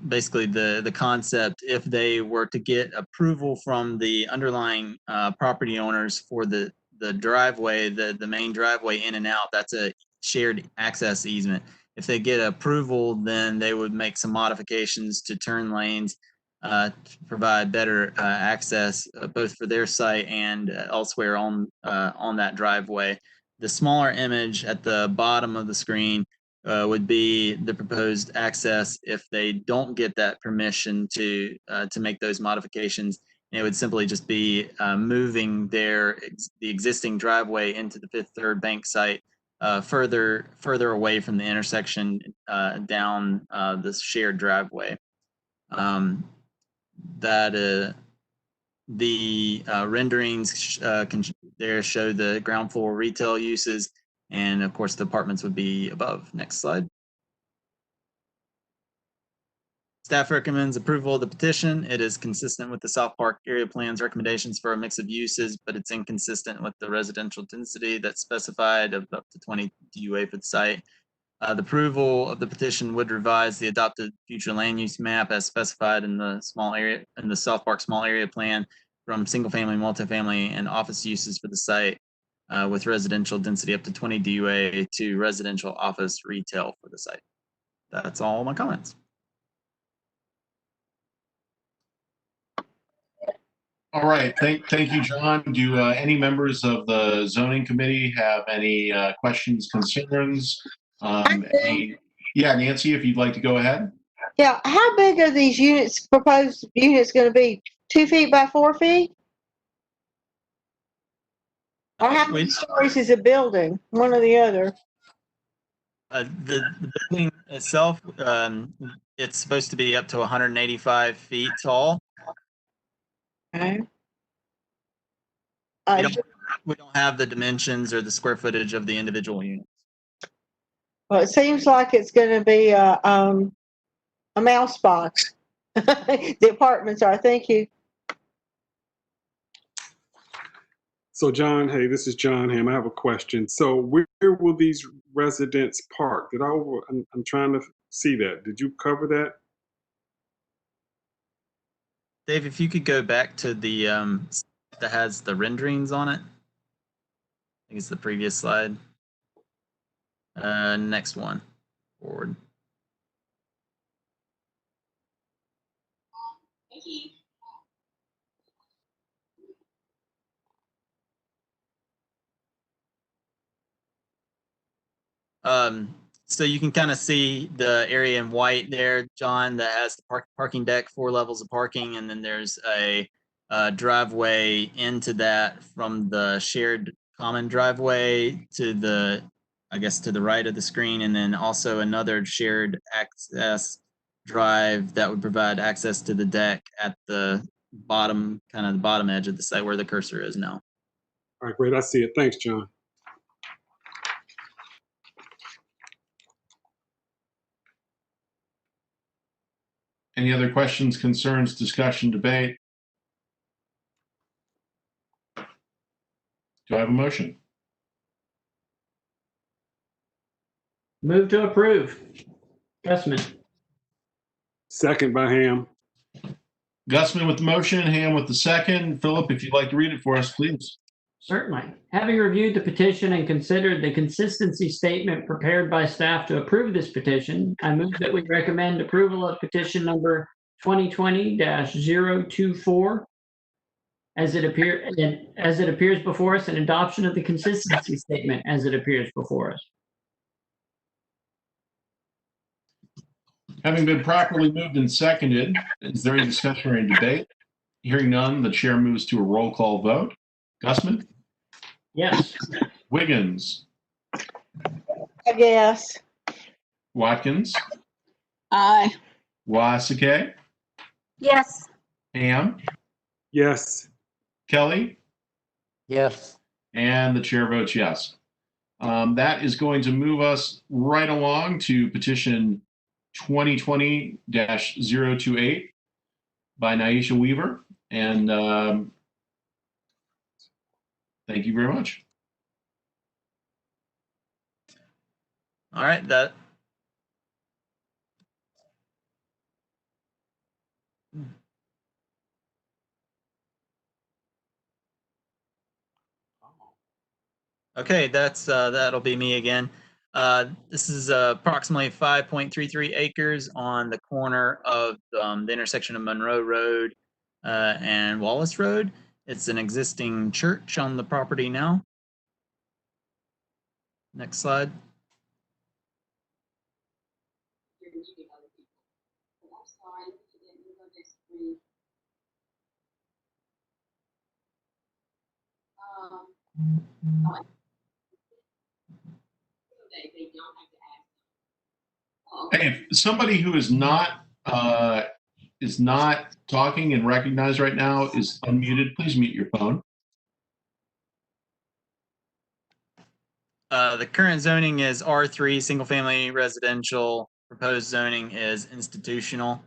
basically the concept. If they were to get approval from the underlying property owners for the driveway, the main driveway in and out, that's a shared access easement. If they get approval, then they would make some modifications to turn lanes to provide better access both for their site and elsewhere on that driveway. The smaller image at the bottom of the screen would be the proposed access if they don't get that permission to make those modifications. And it would simply just be moving the existing driveway into the Fifth Third Bank site further away from the intersection down this shared driveway. The renderings there show the ground floor retail uses, and of course the apartments would be above. Next slide. Staff recommends approval of the petition. It is consistent with the South Park area plan's recommendations for a mix of uses, but it's inconsistent with the residential density that's specified of up to 20 DUA for the site. The approval of the petition would revise the adopted future land use map as specified in the South Park small area plan from single family, multifamily, and office uses for the site with residential density up to 20 DUA to residential office retail for the site. That's all my comments. All right, thank you, John. Do any members of the zoning committee have any questions, concerns? Yeah, Nancy, if you'd like to go ahead. Yeah, how big are these units, proposed units going to be? 2 feet by 4 feet? Or how many stories is a building? One or the other? The building itself, it's supposed to be up to 185 feet tall. Okay. We don't have the dimensions or the square footage of the individual units. Well, it seems like it's going to be a mouse box. The apartments are. Thank you. So John, hey, this is John Ham. I have a question. So where will these residents park? I'm trying to see that. Did you cover that? Dave, if you could go back to the that has the renderings on it. I think it's the previous slide. Next one, forward. Thank you. So you can kind of see the area in white there, John, that has the parking deck, 4 levels of parking, and then there's a driveway into that from the shared common driveway to the, I guess, to the right of the screen, and then also another shared access drive that would provide access to the deck at the bottom, kind of the bottom edge of the site where the cursor is now. All right, great. I see it. Thanks, John. Any other questions, concerns, discussion, debate? Do I have a motion? Move to approve. Gusman. Second by Ham. Gusman with the motion, Ham with the second. Philip, if you'd like to read it for us, please. Certainly. Having reviewed the petition and considered the consistency statement prepared by staff to approve this petition, I move that we recommend approval of petition number 2020-024 as it appears before us, and adoption of the consistency statement as it appears before us. Having been properly moved and seconded, is there any discussion or any debate? Hearing none, the chair moves to a roll call vote. Gusman? Yes. Wiggins? Yes. Watkins? Aye. Wasike? Yes. Ham? Yes. Kelly? Yes. And the chair votes yes. That is going to move us right along to petition 2020-028 by Naisha Weaver. And thank you very much. All right, that. Okay, that'll be me again. This is approximately 5.33 acres on the corner of the intersection of Monroe Road and Wallace Road. It's an existing church on the property now. Next slide. Hey, if somebody who is not talking and recognized right now is unmuted, please mute your phone. The current zoning is R3, single family residential. Proposed zoning is institutional.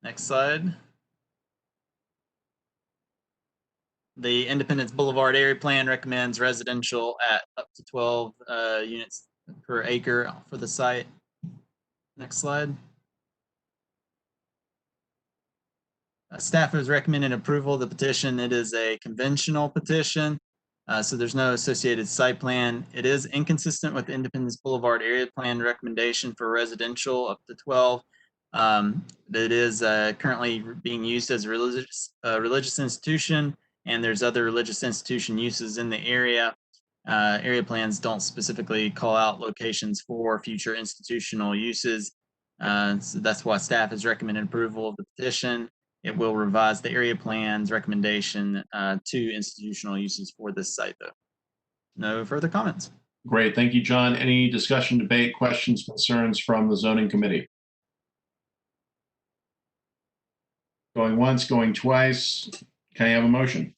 Next slide. The Independence Boulevard area plan recommends residential at up to 12 units per acre for the site. Next slide. Staff has recommended approval of the petition. It is a conventional petition, so there's no associated site plan. It is inconsistent with the Independence Boulevard area plan recommendation for residential up to 12. It is currently being used as a religious institution, and there's other religious institution uses in the area. Area plans don't specifically call out locations for future institutional uses. So that's why staff has recommended approval of the petition. It will revise the area plan's recommendation to institutional uses for this site, though. No further comments. Great, thank you, John. Any discussion, debate, questions, concerns from the zoning committee? Going once, going twice. Can I have a motion?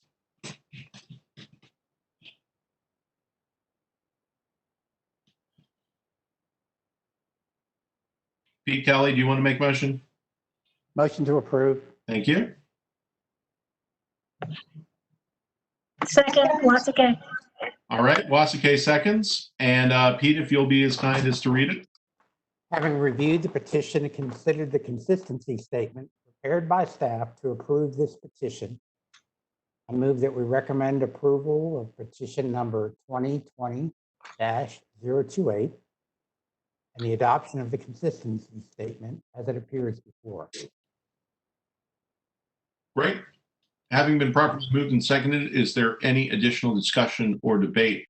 Pete, Kelly, do you want to make a motion? Motion to approve. Thank you. Second, Wasike. All right, Wasike seconds. And Pete, if you'll be as kind as to read it. Having reviewed the petition and considered the consistency statement prepared by staff to approve this petition, I move that we recommend approval of petition number 2020-028 and the adoption of the consistency statement as it appears before. Great. Having been properly moved and seconded, is there any additional discussion or debate?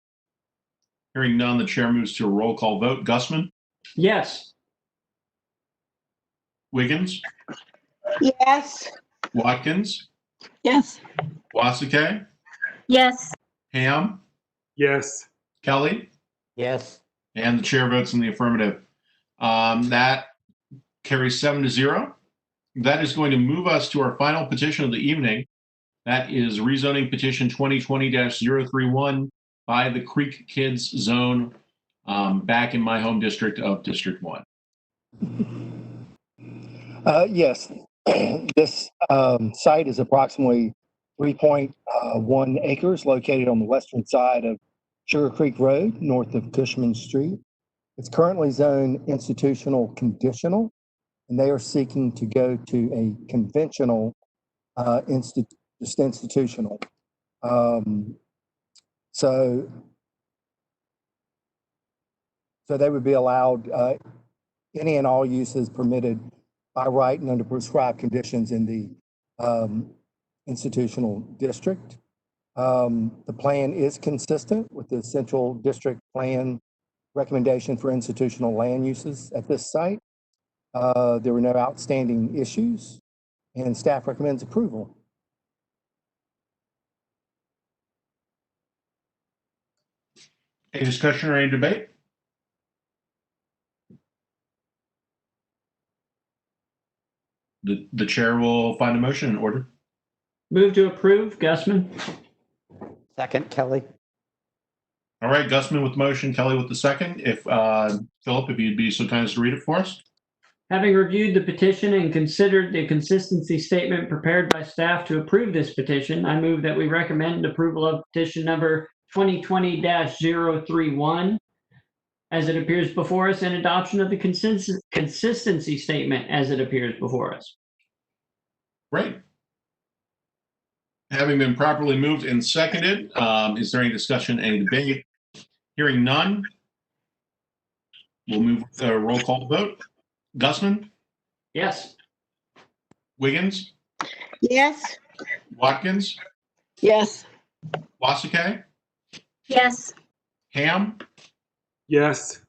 Hearing none, the chair moves to a roll call vote. Gusman? Yes. Wiggins? Yes. Watkins? Yes. Wasike? Yes. Ham? Yes. Kelly? Yes. And the chair votes in the affirmative. That carries 7-0. That is going to move us to our final petition of the evening. That is rezoning petition 2020-031 by the Creek Kids Zone back in my home district of District 1. Yes, this site is approximately 3.1 acres located on the western side of Sugar Creek Road, north of Cushman Street. It's currently zoned institutional conditional, and they are seeking to go to a conventional just institutional. So they would be allowed any and all uses permitted by right and under prescribed conditions in the institutional district. The plan is consistent with the central district plan recommendation for institutional land uses at this site. There were no outstanding issues, and staff recommends approval. Any discussion or any debate? The chair will find a motion in order. Move to approve, Gusman. Second, Kelly. All right, Gusman with the motion, Kelly with the second. If Philip, if you'd be so kind as to read it for us. Having reviewed the petition and considered the consistency statement prepared by staff to approve this petition, I move that we recommend approval of petition number 2020-031 as it appears before us and adoption of the consistency statement as it appears before us. Great. Having been properly moved and seconded, is there any discussion, any debate? Hearing none, we'll move with a roll call vote. Gusman? Yes. Wiggins? Yes. Watkins? Yes. Wasike? Yes. Ham? Yes.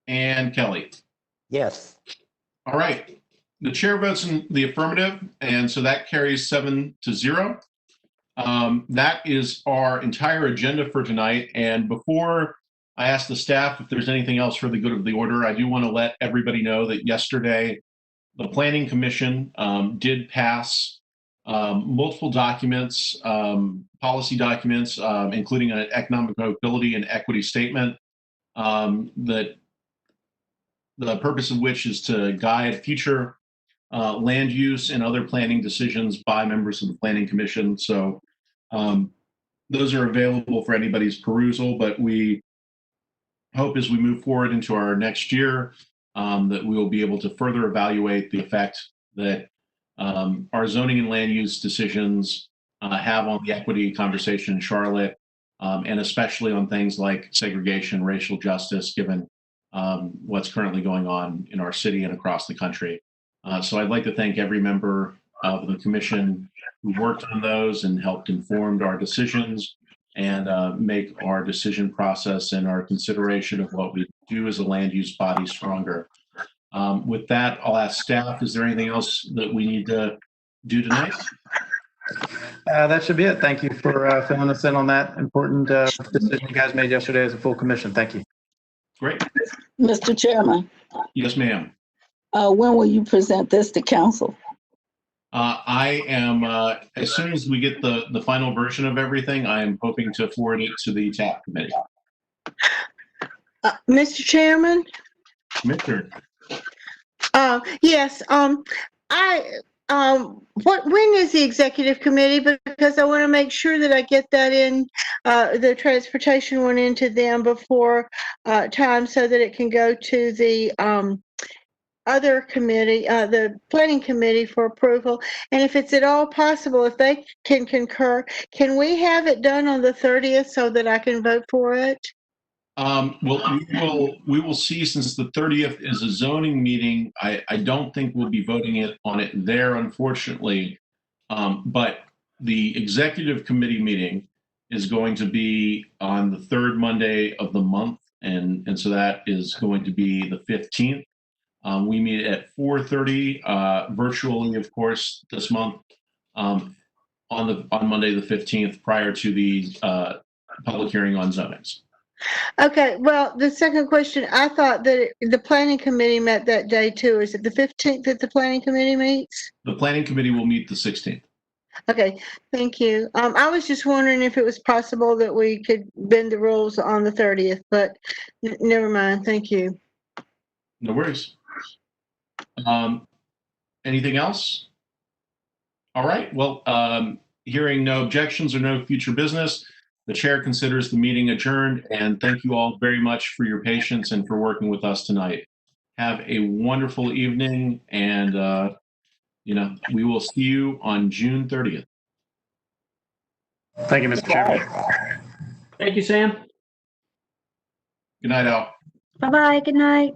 And Kelly? Yes. All right. The chair votes in the affirmative, and so that carries 7-0. That is our entire agenda for tonight. And before I ask the staff if there's anything else for the good of the order, I do want to let everybody know that yesterday the Planning Commission did pass multiple documents, policy documents, including an economic mobility and equity statement, that the purpose of which is to guide future land use and other planning decisions by members of the Planning Commission. So those are available for anybody's perusal, but we hope as we move forward into our next year that we will be able to further evaluate the effect that our zoning and land use decisions have on the equity conversation in Charlotte, and especially on things like segregation, racial justice, given what's currently going on in our city and across the country. So I'd like to thank every member of the commission who worked on those and helped inform our decisions and make our decision process and our consideration of what we do as a land use body stronger. With that, I'll ask staff, is there anything else that we need to do tonight? That should be it. Thank you for filling us in on that important decision you guys made yesterday as a full commission. Thank you. Great. Mr. Chairman, Yes, ma'am. when will you present this to council? I am, as soon as we get the final version of everything, I am hoping to forward it to the TAP committee. Mr. Chairman? Commissioner. Yes, when is the executive committee? Because I want to make sure that I get that in, the transportation one into them before time so that it can go to the other committee, the planning committee for approval. And if it's at all possible, if they can concur, can we have it done on the 30th so that I can vote for it? Well, we will see, since the 30th is a zoning meeting. I don't think we'll be voting on it there, unfortunately. But the executive committee meeting is going to be on the third Monday of the month. And so that is going to be the 15th. We meet at 4:30 virtually, of course, this month on Monday the 15th, prior to the public hearing on zonings. Okay, well, the second question, I thought that the planning committee met that day too. Is it the 15th that the planning committee meets? The planning committee will meet the 16th. Okay, thank you. I was just wondering if it was possible that we could bend the rules on the 30th, but never mind. Thank you. No worries. Anything else? All right. Well, hearing no objections or no future business, the chair considers the meeting adjourned, and thank you all very much for your patience and for working with us tonight. Have a wonderful evening, and we will see you on June 30th. Thank you, Mr. Chairman. Thank you, Sam. Good night, Al. Bye-bye. Good night.